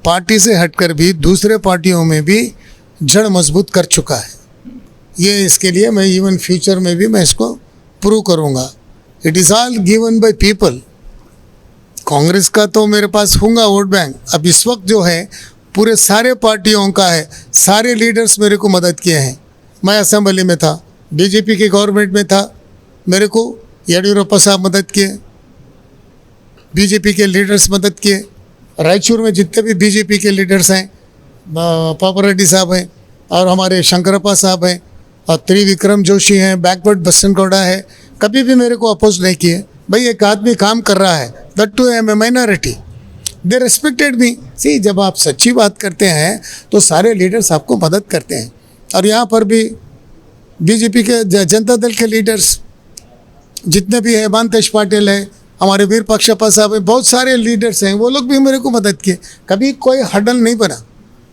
पार्टी से हटकर भी दूसरे पार्टियों में भी जड़ मजबूत कर चुका है। ये इसके लिए मैं इवन फ्यूचर में भी मैं इसको प्रूव करूँगा। It is all given by people. Congress का तो मेरे पास होगा वोट बैंक, अब इस वक्त जो है पूरे सारे पार्टियों का है, सारे लीडर्स मेरे को मदद किए हैं। मैं असेंबली में था, बीजेपी के गवर्नमेंट में था, मेरे को येडियुरप्पा साहब मदद किए, बीजेपी के लीडर्स मदद किए। रायचूर में जितने भी बीजेपी के लीडर्स हैं, पापा रेड्डी साहब हैं और हमारे शंकरप्पा साहब हैं और त्रिविक्रम जोशी हैं, बैकवर्ड बसनगौड़ा है, कभी भी मेरे को अपोज नहीं किए। भाई एक आदमी काम कर रहा है, that too am a minority, they respected me. See, जब आप सच्ची बात करते हैं तो सारे लीडर्स आपको मदद करते हैं। और यहाँ पर भी बीजेपी के जनता दल के लीडर्स जितने भी हैं, मानतेश पाटिल है, हमारे वीर पक्षप्पा साहब हैं, बहुत सारे लीडर्स हैं, वो लोग भी मेरे को मदद किए, कभी कोई हडल नहीं बना।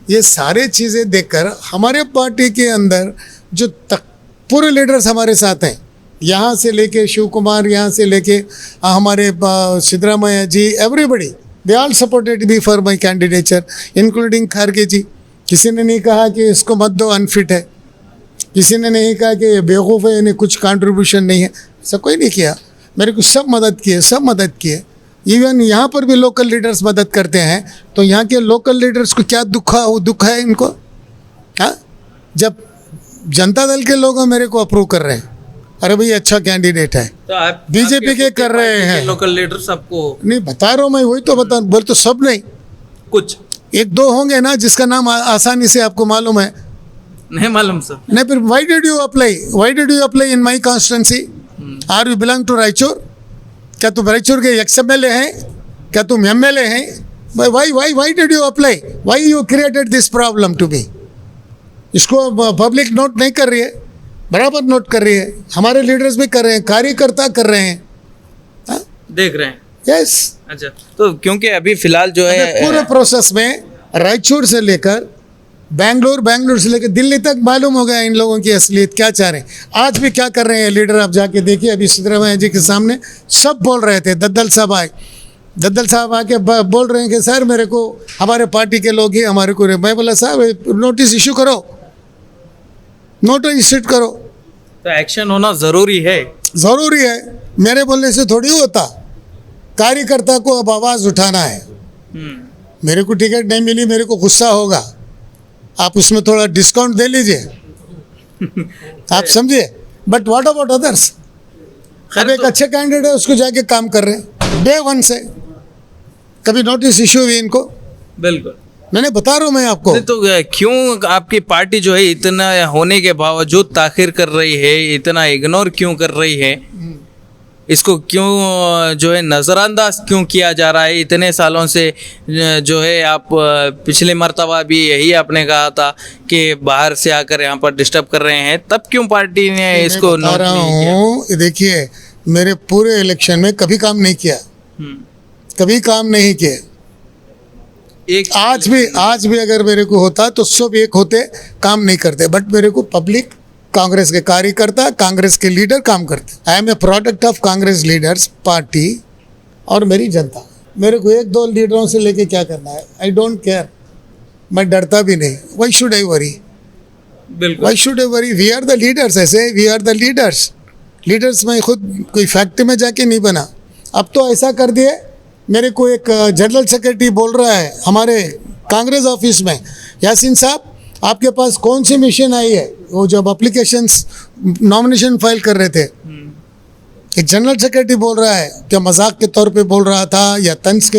ये सारे चीज़ें देखकर हमारे पार्टी के अंदर जो पूरे लीडर्स हमारे साथ हैं, यहाँ से लेके शिव कुमार, यहाँ से लेके हमारे Siddaramaiah ji, everybody they all supported me for my candidature, including Kharge ji. किसी ने नहीं कहा कि इसको मत दो, अनफिट है, किसी ने नहीं कहा कि बेवकूफ़ है, इन्हें कुछ कंट्रीब्यूशन नहीं है, ऐसा कोई नहीं किया। मेरे को सब मदद किए, सब मदद किए। इवन यहाँ पर भी लोकल लीडर्स मदद करते हैं, तो यहाँ के लोकल लीडर्स को क्या दुख है इनको? हाँ, जब जनता दल के लोग मेरे को अप्रूव कर रहे हैं, अरे भाई अच्छा कैंडिडेट है, तो आप बीजेपी के कर रहे हैं, लोकल लीडर्स आपको नहीं बता रहा हूँ मैं, वही तो बता बोल, तो सब नहीं, कुछ एक दो होंगे ना जिसका नाम आसानी से आपको मालूम है। नहीं मालूम सर? नहीं, फिर why did you apply in my constituency? Are you belong to Raichur? क्या तुम रायचूर के एक्स MLA हैं? क्या तुम MLA हैं? Why did you apply? Why you created this problem to me? इसको पब्लिक नोट नहीं कर रही है, बराबर नोट कर रही है, हमारे लीडर्स भी कर रहे हैं, कार्यकर्ता कर रहे हैं, देख रहे हैं। यस। अच्छा, तो क्योंकि अभी फिलहाल जो है पूरे प्रोसेस में रायचूर से लेकर बैंगलोर से लेकर दिल्ली तक मालूम हो गया इन लोगों की असलियत क्या चाह रहे हैं। आज भी क्या कर रहे हैं लीडर, आप जाके देखिए, अभी सिद्धरामैया जी के सामने सब बोल रहे थे, दद्दल साहब आके बोल रहे हैं कि सर मेरे को हमारे पार्टी के लोग ही हमारे को, मैं बोला साहब नोटिस इशू करो, नोटिस इशू करो, तो एक्शन होना ज़रूरी है। ज़रूरी है, मेरे बोलने से थोड़ी होता, कार्यकर्ता को अब आवाज़ उठाना है। मेरे को टिकट नहीं मिली, मेरे को गुस्सा होगा, आप उसमें थोड़ा डिस्काउंट दे लीजिए आप समझिए, बट व्हाट अबाउट अदर्स? अब एक अच्छे कैंडिडेट है, उसको जाके काम कर रहे हैं डे 1 से, कभी नोटिस इशू हुई इनको? बिल्कुल मैंने बता रहा हूँ मैं आपको। तो क्यों आपकी पार्टी जो है इतना होने के बावजूद ताखिर कर रही है, इतना इग्नोर क्यों कर रही है, इसको क्यों जो है नज़रअंदाज क्यों किया जा रहा है इतने सालों से? जो है आप पिछले मर्तबा भी यही आपने कहा था कि बाहर से आकर यहाँ पर डिस्टर्ब कर रहे हैं, तब क्यों पार्टी ने इसको नोट रहा हूँ? देखिए, मेरे पूरे इलेक्शन में कभी काम नहीं किया, कभी काम नहीं किया। आज भी अगर मेरे को होता तो सब एक होते, काम नहीं करते, बट मेरे को पब्लिक, कांग्रेस के कार्यकर्ता, कांग्रेस के लीडर काम करते। I am a product of Congress leaders party और मेरी जनता। मेरे को 1-2 लीडरों से लेके क्या करना है, आई डोंट केयर, मैं डरता भी नहीं। Why should I worry? बिल्कुल, why should I worry? We are the leaders, ऐसे वी आर द लीडर्स। मैं खुद कोई फैक्ट्री में जाके नहीं बना। अब तो ऐसा कर दिए, मेरे को एक जनरल सेक्रेटरी बोल रहा है हमारे कांग्रेस ऑफिस में, यासीन साहब आपके पास कौन सी मशीन आई है? वो जब एप्लीकेशंस नॉमिनेशन फाइल कर रहे थे, एक जनरल सेक्रेटरी बोल रहा है, क्या मजाक के तौर पे बोल रहा था या तंज के,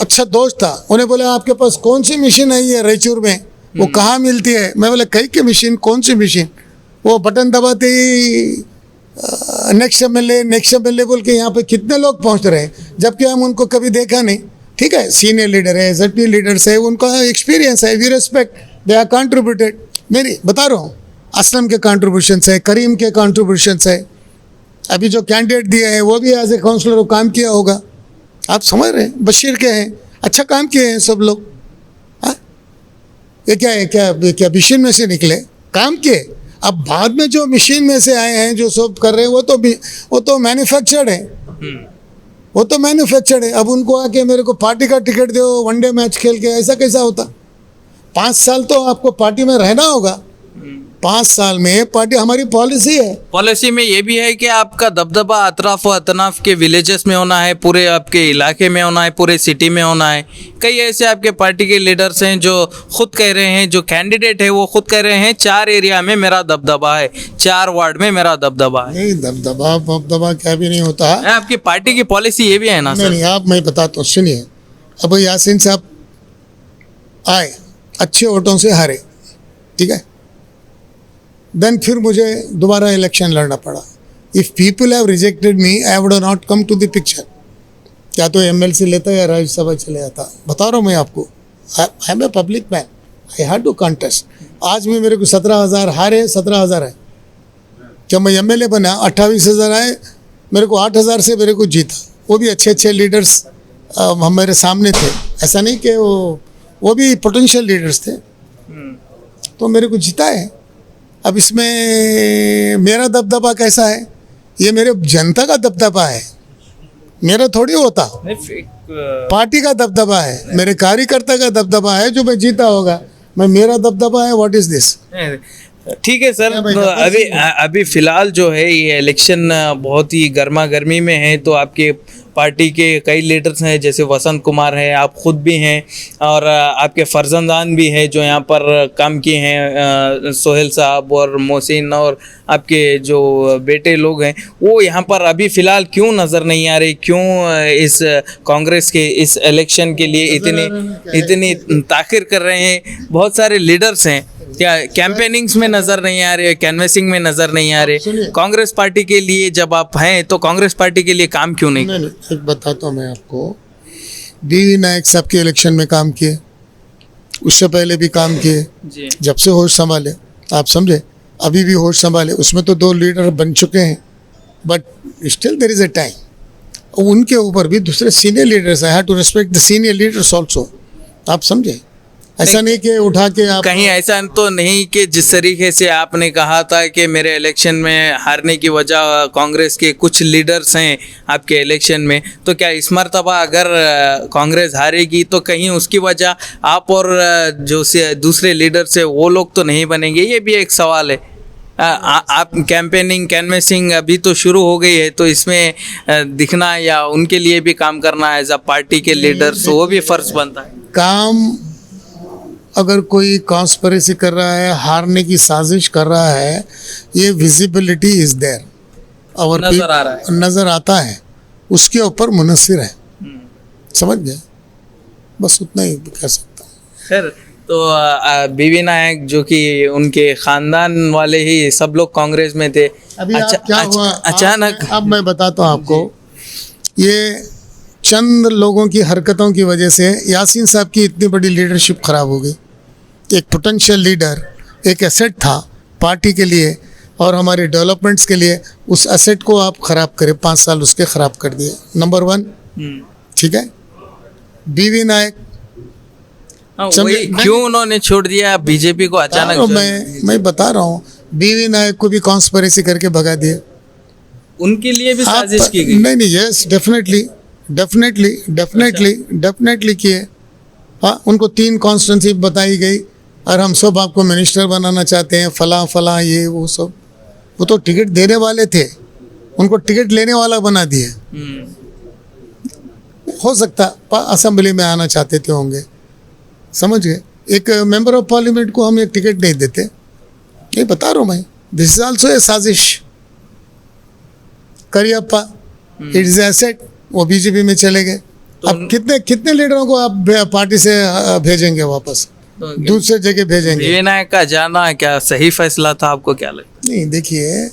अच्छा दोस्त था, उन्हें बोला आपके पास कौन सी मशीन आई है रायचूर में, वो कहाँ मिलती है? मैं बोला कई की मशीन, कौन सी मशीन? वो बटन दबाते ही नेक्स्ट एमएलए बोल के यहाँ पे कितने लोग पहुँच रहे हैं, जबकि हम उनको कभी देखा नहीं। ठीक है, सीनियर लीडर है, ZP लीडर्स है, उनका एक्सपीरियंस है, we respect, they are contributed. मेरी बता रहा हूँ, असलम के कंट्रीब्यूशंस है, करीम के कंट्रीब्यूशंस है, अभी जो कैंडिडेट दिए हैं वो भी एज ए काउंसलर काम किया होगा, आप समझ रहे हैं, बशीर के हैं, अच्छा काम किए हैं सब लोग। हाँ, ये क्या मशीन में से निकले, काम किए। अब बाद में जो मशीन में से आए हैं, जो सब कर रहे हैं, वो तो मैन्युफैक्चर्ड है, वो तो मैन्युफैक्चर्ड है। अब उनको आके मेरे को पार्टी का टिकट दो, वनडे मैच खेल के, ऐसा कैसा होता? 5 साल तो आपको पार्टी में रहना होगा, 5 साल में पार्टी हमारी पॉलिसी है। पॉलिसी में ये भी है कि आपका दबदबा अतराफ व अतनाफ के विलेजेस में होना है, पूरे आपके इलाके में होना है, पूरे सिटी में होना है। कई ऐसे आपके पार्टी के लीडर्स हैं जो खुद कह रहे हैं, जो कैंडिडेट है वो खुद कह रहे हैं 4 एरिया में मेरा दबदबा है, 4 वार्ड में मेरा दबदबा है। नहीं, दबदबा क्या भी नहीं होता। आपकी पार्टी की पॉलिसी ये भी है ना नहीं सर? नहीं, आप मैं बताता हूँ, सुनिए। अब यासीन साहब आए, अच्छे वोटों से हारे, ठीक है, देन फिर मुझे दोबारा इलेक्शन लड़ना पड़ा। If people have rejected me, I would not come to the picture. क्या तो एमएलसी लेता या राज्यसभा चले जाता, बता रहा हूँ मैं आपको। I am a public man, I had to contest. आज भी मेरे को 17,000 हारे, 17,000 है। जब मैं एमएलए बना 28,000 आए, मेरे को 8,000 से मेरे को जीता। वो भी अच्छे अच्छे लीडर्स हम मेरे सामने थे, ऐसा नहीं कि वो भी पोटेंशियल लीडर्स थे, तो मेरे को जीता है। अब इसमें मेरा दबदबा कैसा है? ये मेरे जनता का दबदबा है, मेरा थोड़ी होता। पार्टी का दबदबा है, मेरे कार्यकर्ता का दबदबा है, जो मैं जीता होगा। मैं मेरा दबदबा है, व्हाट इज दिस? ठीक है सर, तो अभी फिलहाल जो है ये इलेक्शन बहुत ही गर्मा गर्मी में है, तो आपके पार्टी के कई लीडर्स हैं, जैसे वसंत कुमार हैं, आप खुद भी हैं, और आपके फर्जंदान भी हैं जो यहाँ पर काम किए हैं, सोहेल साहब और मोहसिन, और आपके जो बेटे लोग हैं वो यहाँ पर अभी फ़िलहाल क्यों नज़र नहीं आ रहे? क्यों इस कांग्रेस के इस इलेक्शन के लिए इतनी ताख़िर कर रहे हैं? बहुत सारे लीडर्स हैं, क्या कैंपेनिंग्स में नज़र नहीं आ रहे, कैनवेसिंग में नज़र नहीं आ रहे? कांग्रेस पार्टी के लिए जब आप हैं तो कांग्रेस पार्टी के लिए काम क्यों नहीं? नहीं, एक बताता हूँ मैं आपको। DV नायक साहब के इलेक्शन में काम किए, उससे पहले भी काम किए, जी जब से होश संभाले, आप समझे, अभी भी होश संभाले। उसमें तो 2 लीडर बन चुके हैं, but still there is a time. उनके ऊपर भी दूसरे senior leaders, I have to respect the senior leaders also, आप समझे। ऐसा नहीं कि उठा के आप कहीं ऐसा तो नहीं कि जिस तरीके से आपने कहा था कि मेरे इलेक्शन में हारने की वजह कांग्रेस के कुछ लीडर्स हैं आपके इलेक्शन में, तो क्या इस मर्तबा अगर कांग्रेस हारेगी तो कहीं उसकी वजह आप और जो दूसरे लीडर्स है वो लोग तो नहीं बनेंगे? ये भी एक सवाल है। आप कैंपेनिंग कैनवेसिंग अभी तो शुरू हो गई है, तो इसमें दिखना या उनके लिए भी काम करना एज अ पार्टी के लीडर्स, वो भी फर्ज बनता है। काम, अगर कोई कॉन्स्पिरेसी कर रहा है, हारने की साजिश कर रहा है, ये विजिबिलिटी इज देयर और नजर आ रहा है, नजर आता है, उसके ऊपर मुनस्सिर है, समझ गए? बस उतना ही कह सकता हूँ। खैर, तो बीवी नायक जो कि उनके खानदान वाले ही सब लोग कांग्रेस में थे, अभी आप क्या हुआ अचानक अब मैं बताता हूँ आपको। ये चंद लोगों की हरकतों की वजह से यासीन साहब की इतनी बड़ी लीडरशिप खराब हो गई। एक पोटेंशियल लीडर, एक एसेट था पार्टी के लिए और हमारे डेवलपमेंट्स के लिए, उस एसेट को आप खराब करें, 5 साल उसके खराब कर दिए, नंबर 1, ठीक है। बीवी नायक क्यों उन्होंने छोड़ दिया बीजेपी को अचानक? मैं बता रहा हूँ, बीवी नायक को भी कॉन्स्पिरेसी करके भगा दिए। उनके लिए भी साजिश की गई? नहीं, यस, डेफिनेटली किए। हाँ, उनको 3 कॉन्स्टिट्यूंसी बताई गई और हम सब आपको मिनिस्टर बनाना चाहते हैं, फला ये वो सब। वो तो टिकट देने वाले थे, उनको टिकट लेने वाला बना दिए। हो सकता असेंबली में आना चाहते थे होंगे, समझ गए। एक मेंबर ऑफ पार्लियामेंट को हम एक टिकट नहीं देते, ये बता रहा हूँ मैं। दिस इज ऑल्सो ए साजिश। करियप्पा, इट इज एसेट, वो बीजेपी में चले गए। अब कितने लीडरों को आप पार्टी से भेजेंगे वापस, दूसरे जगह भेजेंगे? बीवी नायक का जाना क्या सही फैसला था, आपको क्या लगता? नहीं, देखिए,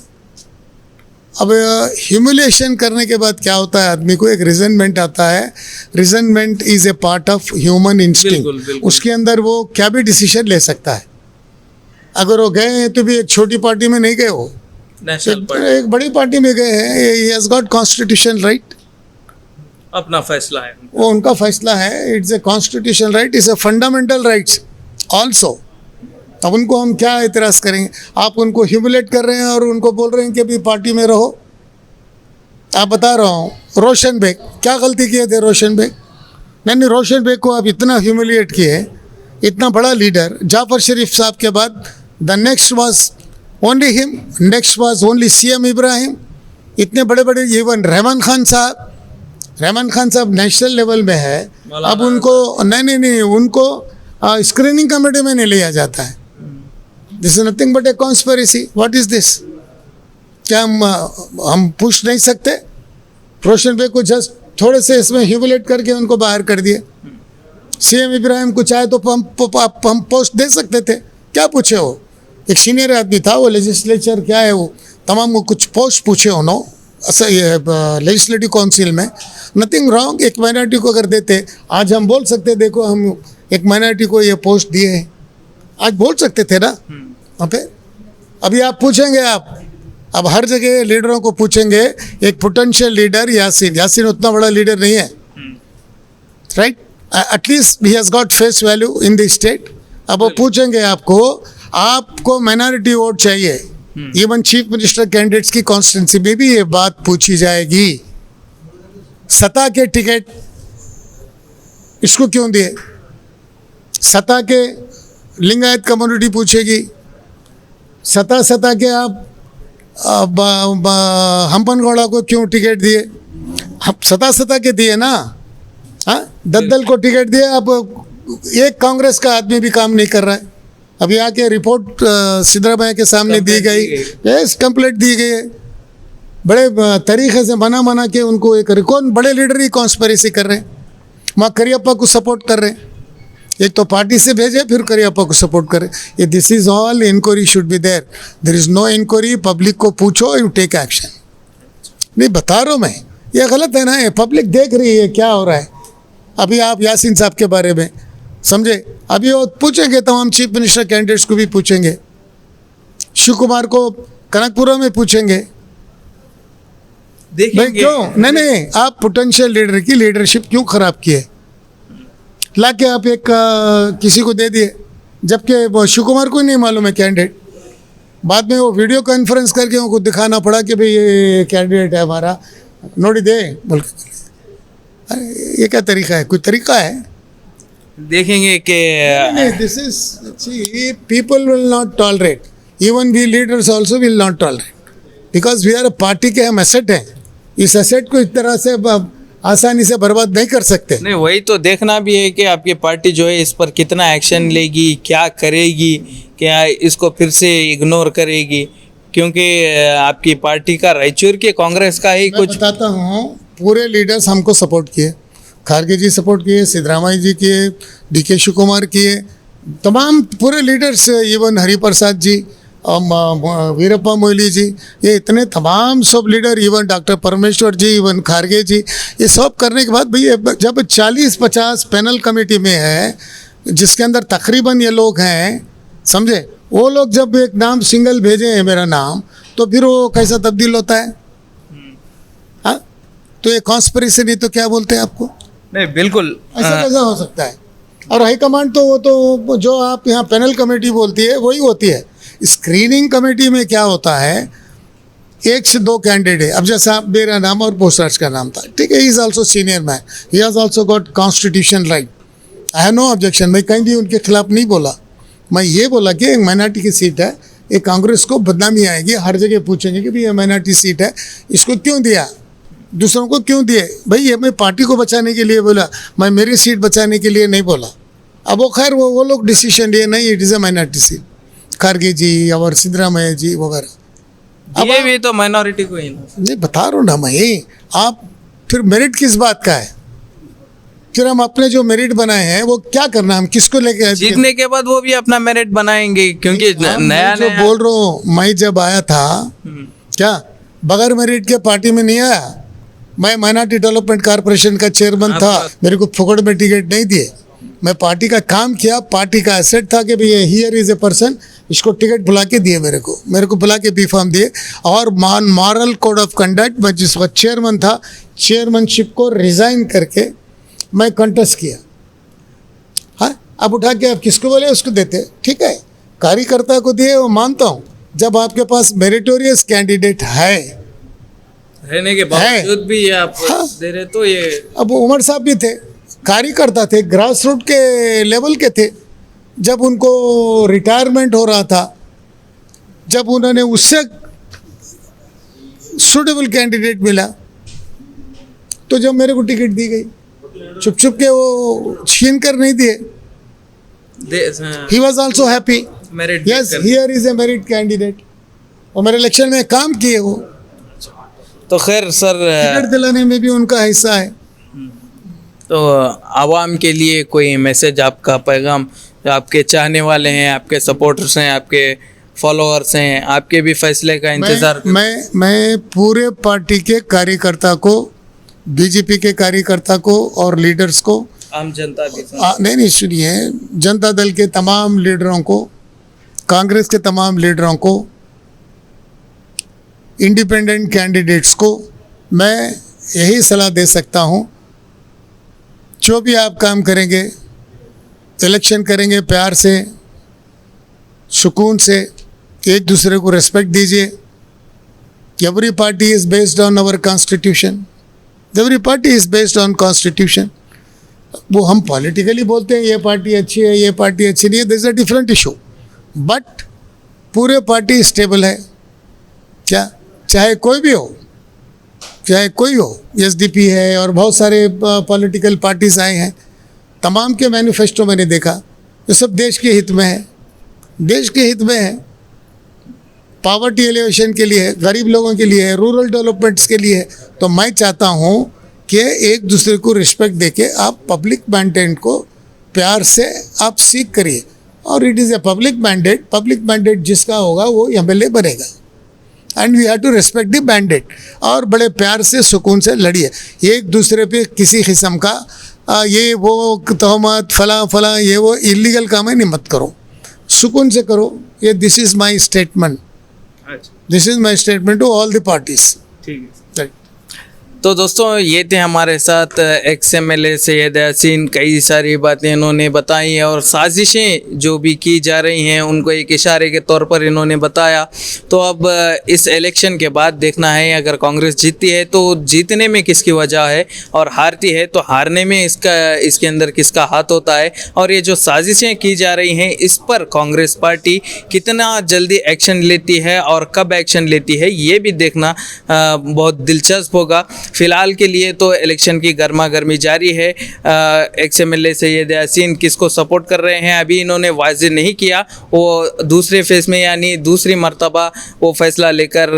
अब ह्यूमिलिएशन करने के बाद क्या होता है, आदमी को एक रिजेंटमेंट आता है। Resentment is a part of human instinct. उसके अंदर वो क्या भी डिसीजन ले सकता है। अगर वो गए हैं तो भी एक छोटी पार्टी में नहीं गए, वो एक बड़ी पार्टी में गए हैं। He has got constitution right, अपना फैसला है, वो उनका फैसला है। It's a constitution right, it's a fundamental rights also. अब उनको हम क्या एतराज़ करेंगे? आप उनको ह्यूमिलेट कर रहे हैं और उनको बोल रहे हैं कि अभी पार्टी में रहो। आप बता रहा हूँ, रोशन बेग क्या गलती किए थे? रोशन बेग नहीं, रोशन बेग को आप इतना ह्यूमिलिएट किए, इतना बड़ा लीडर। जाफर शरीफ साहब के बाद the next was only him, next was only CM Ibrahim. इतने बड़े बड़े, इवन रहमान खान साहब नेशनल लेवल में है, अब उनको नहीं उनको स्क्रीनिंग कमेटी में नहीं लिया जाता है। This is nothing but A conspiracy. What is this? क्या हम पूछ नहीं सकते? रोशन बेग को जस्ट थोड़े से इसमें ह्यूमिलेट करके उनको बाहर कर दिए। CM इब्राहिम को चाहे तो हम पोस्ट दे सकते थे, क्या पूछे? वो एक सीनियर आदमी था, वो लेजिस्लेचर क्या है वो तमाम, वो कुछ पोस्ट पूछे उन्होंने ये लेजिस्लेटिव काउंसिल में। नथिंग रॉन्ग, एक माइनॉरिटी को अगर देते, आज हम बोल सकते देखो हम एक माइनॉरिटी को ये पोस्ट दिए हैं, आज बोल सकते थे ना वहाँ पे। अभी आप पूछेंगे, आप अब हर जगह लीडरों को पूछेंगे, एक पोटेंशियल लीडर यासीन उतना बड़ा लीडर नहीं है, right? At least he has got face value in the state. अब वो पूछेंगे आपको माइनॉरिटी वोट चाहिए, इवन चीफ मिनिस्टर कैंडिडेट्स की कॉन्स्टिट्यूंसी में भी ये बात पूछी जाएगी। सत्ता के टिकट इसको क्यों दिए? सत्ता के लिंगायत कम्युनिटी पूछेगी, सत्ता के आप हम्पनगौड़ा को क्यों टिकट दिए? सत्ता के दिए ना, हाँ? दद्दल को टिकट दिए। अब एक कांग्रेस का आदमी भी काम नहीं कर रहा है। अभी आके रिपोर्ट सिद्धरामैया के सामने दी गई, यस कंप्लेंट दी गई है। बड़े तरीके से मना के उनको एक कौन बड़े लीडर ही कॉन्स्पिरेसी कर रहे हैं, वहाँ करियप्पा को सपोर्ट कर रहे हैं। एक तो पार्टी से भेजे, फिर करियप्पा को सपोर्ट करे। ये this is all, inquiry should be there is no inquiry. Public को पूछो, यू टेक एक्शन। नहीं बता रहा हूँ मैं, ये गलत है ना, ये पब्लिक देख रही है क्या हो रहा है। अभी आप यासीन साहब के बारे में समझे, अभी वो पूछेंगे, तमाम चीफ मिनिस्टर कैंडिडेट्स को भी पूछेंगे, शिव कुमार को कनकपुरा में पूछेंगे भाई क्यों नहीं आप पोटेंशियल लीडर की लीडरशिप क्यों खराब की है, लाके आप एक किसी को दे दिए, जबकि वो शिव कुमार को ही नहीं मालूम है कैंडिडेट। बाद में वो वीडियो कॉन्फ्रेंस करके उनको दिखाना पड़ा कि भाई ये कैंडिडेट है हमारा, नोटी दे बोल के। ये क्या तरीका है? कोई तरीका है? देखेंगे कि this is people will not tolerate, even we leaders also will not tolerate, because we are a party के हम एसेट हैं। इस एसेट को इस तरह से आसानी से बर्बाद नहीं कर सकते। नहीं, वही तो देखना भी है कि आपकी पार्टी जो है इस पर कितना एक्शन लेगी, क्या करेगी, क्या इसको फिर से इग्नोर करेगी, क्योंकि आपकी पार्टी का रायचूर के कांग्रेस का ही कुछ बताता हूँ। पूरे लीडर्स हमको सपोर्ट किए, खारगे जी सपोर्ट किए, सिद्धरामैया जी किए, DK शिव कुमार किए, तमाम पूरे लीडर्स, इवन हरिप्रसाद जी, वीरप्पा मोइली जी, ये इतने तमाम सब लीडर, इवन डॉक्टर परमेश्वर जी, इवन खारगे जी, ये सब करने के बाद भाई जब 40-50 पैनल कमेटी में है, जिसके अंदर तकरीबन ये लोग हैं, समझे, वो लोग जब एक नाम सिंगल भेजे हैं मेरा नाम, तो फिर वो कैसा तब्दील होता है? हाँ, तो ये कॉन्स्पिरेसी नहीं तो क्या बोलते हैं आपको? नहीं बिल्कुल ऐसा कैसा हो सकता है? और हाईकमांड तो वो तो जो आप यहाँ पैनल कमेटी बोलती है वही होती है। स्क्रीनिंग कमेटी में क्या होता है, 1 से 2 कैंडिडेट है। अब जैसा मेरा नाम और पोस्टर्स का नाम था, ठीक है, he is also senior man, he has also got constitution right, I have no objection. मैं कहीं भी उनके खिलाफ नहीं बोला, मैं ये बोला कि एक माइनॉरिटी की सीट है, ये कांग्रेस को बदनामी आएगी, हर जगह पूछेंगे कि भाई ये माइनॉरिटी सीट है, इसको क्यों दिया, दूसरों को क्यों दिए? भाई ये मैं पार्टी को बचाने के लिए बोला, मैं मेरी सीट बचाने के लिए नहीं बोला। अब वो खैर वो लोग डिसीजन लिए, नहीं it is a minority seat, Kharge ji और सिद्धरामैया जी वगैरह। अब ये भी तो माइनॉरिटी को ही नहीं बता रहा हूँ ना मैं, आप फिर मेरिट किस बात का है? फिर हम अपने जो मेरिट बनाए हैं वो क्या करना, हम किसको लेके जीतने के बाद वो भी अपना मेरिट बनाएंगे, क्योंकि नया जो बोल रहा हूँ, मैं जब आया था क्या बगैर मेरिट के पार्टी में नहीं आया। मैं माइनॉरिटी डेवलपमेंट कॉर्पोरेशन का चेयरमैन था, मेरे को फुकड़ में टिकट नहीं दिए, मैं पार्टी का काम किया, पार्टी का एसेट था कि भाई हियर इज ए पर्सन, इसको टिकट बुला के दिए, मेरे को बुला के बी फॉर्म दिए, और मॉरल कोड ऑफ कंडक्ट, मैं जिस वक्त चेयरमैन था, चेयरमैनशिप को रिजाइन करके मैं कंटेस्ट किया। हाँ, अब उठा के आप किसको बोले उसको देते, ठीक है, कार्यकर्ता को दिए, वो मानता हूँ। जब आपके पास मेरिटोरियस कैंडिडेट है, रहने के बावजूद भी आप दे रहे, तो ये अब उमर साहब भी थे, कार्यकर्ता थे, ग्रास रूट के लेवल के थे। जब उनको रिटायरमेंट हो रहा था, जब उन्होंने उससे सुटेबल कैंडिडेट मिला तो जब मेरे को टिकट दी गई, छुप छुप के वो छीन कर नहीं दिए. He was also happy. Merit Yes, here is a merit candidate. और मेरे इलेक्शन में काम किए वो, तो खैर सर, टिकट दिलाने में भी उनका हिस्सा है. तो आवाम के लिए कोई मैसेज, आपका पैगाम, जो आपके चाहने वाले हैं, आपके सपोर्टर्स हैं, आपके फॉलोअर्स हैं, आपके भी फैसले का इंतज़ार. मैं पूरे पार्टी के कार्यकर्ता को, बीजेपी के कार्यकर्ता को और लीडर्स को, आम जनता भी नहीं सुनिए, जनता दल के तमाम लीडरों को, कांग्रेस के तमाम लीडरों को, इंडिपेंडेंट कैंडिडेट्स को मैं यही सलाह दे सकता हूँ, जो भी आप काम करेंगे, इलेक्शन करेंगे प्यार से, सुकून से, एक दूसरे को रिस्पेक्ट दीजिए. Every party is based on our constitution. Every party is based on constitution. वो हम पॉलिटिकली बोलते हैं ये पार्टी अच्छी है, ये पार्टी अच्छी नहीं है, this is a different issue. But पूरे पार्टी स्टेबल है क्या, चाहे कोई भी हो, चाहे कोई हो. एसडीपी है और बहुत सारे पॉलिटिकल पार्टीज आए हैं, तमाम के मैनिफेस्टो मैंने देखा, ये सब देश के हित में है, देश के हित में है. पावर्टी एलिवेशन के लिए है, गरीब लोगों के लिए है, रूरल डेवलपमेंट्स के लिए है. तो मैं चाहता हूँ कि एक दूसरे को रिस्पेक्ट देके आप पब्लिक मैंडेट को प्यार से आप सीख करिए. और it is a public mandate जिसका होगा वो एमएलए बनेगा. And we have to respect the mandate. और बड़े प्यार से सुकून से लड़िए. एक दूसरे पे किसी किस्म का ये वो तहमत फला ये वो इलीगल काम है नहीं, मत करो, सुकून से करो. ये this is my statement, this is my statement to all the parties. ठीक है. तो दोस्तों, ये थे हमारे साथ एक्स एमएलए सैयद यासीन. कई सारी बातें इन्होंने बताई और साजिशें जो भी की जा रही हैं उनको एक इशारे के तौर पर इन्होंने बताया. तो अब इस इलेक्शन के बाद देखना है, अगर कांग्रेस जीतती है तो जीतने में किसकी वजह है, और हारती है तो हारने में इसके अंदर किसका हाथ होता है. और ये जो साजिशें की जा रही हैं इस पर कांग्रेस पार्टी कितना जल्दी एक्शन लेती है और कब एक्शन लेती है, ये भी देखना बहुत दिलचस्प होगा. फिलहाल के लिए तो इलेक्शन की गर्मा गर्मी जारी है. एक्स एमएलए सैयद यासीन किसको सपोर्ट कर रहे हैं अभी इन्होंने वाज़ेह नहीं किया. वो दूसरे फेज में यानी दूसरी मर्तबा वो फैसला लेकर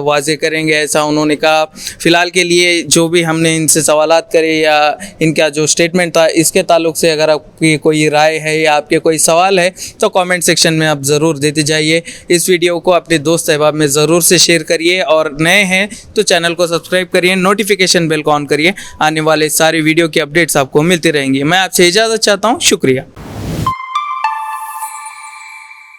वाज़ेह करेंगे, ऐसा उन्होंने कहा. फिलहाल के लिए जो भी हमने इनसे सवालात करे या इनका जो स्टेटमेंट था इसके ताल्लुक से अगर आपकी कोई राय है या आपके कोई सवाल है तो कमेंट सेक्शन में आप ज़रूर देते जाइए. इस वीडियो को अपने दोस्त अहबाब में ज़रूर से शेयर करिए और नए हैं तो चैनल को सब्सक्राइब करिए, नोटिफिकेशन बेल को ऑन करिए. आने वाले सारे वीडियो की अपडेट्स आपको मिलती रहेंगी. मैं आपसे इजाज़त चाहता हूँ. शुक्रिया.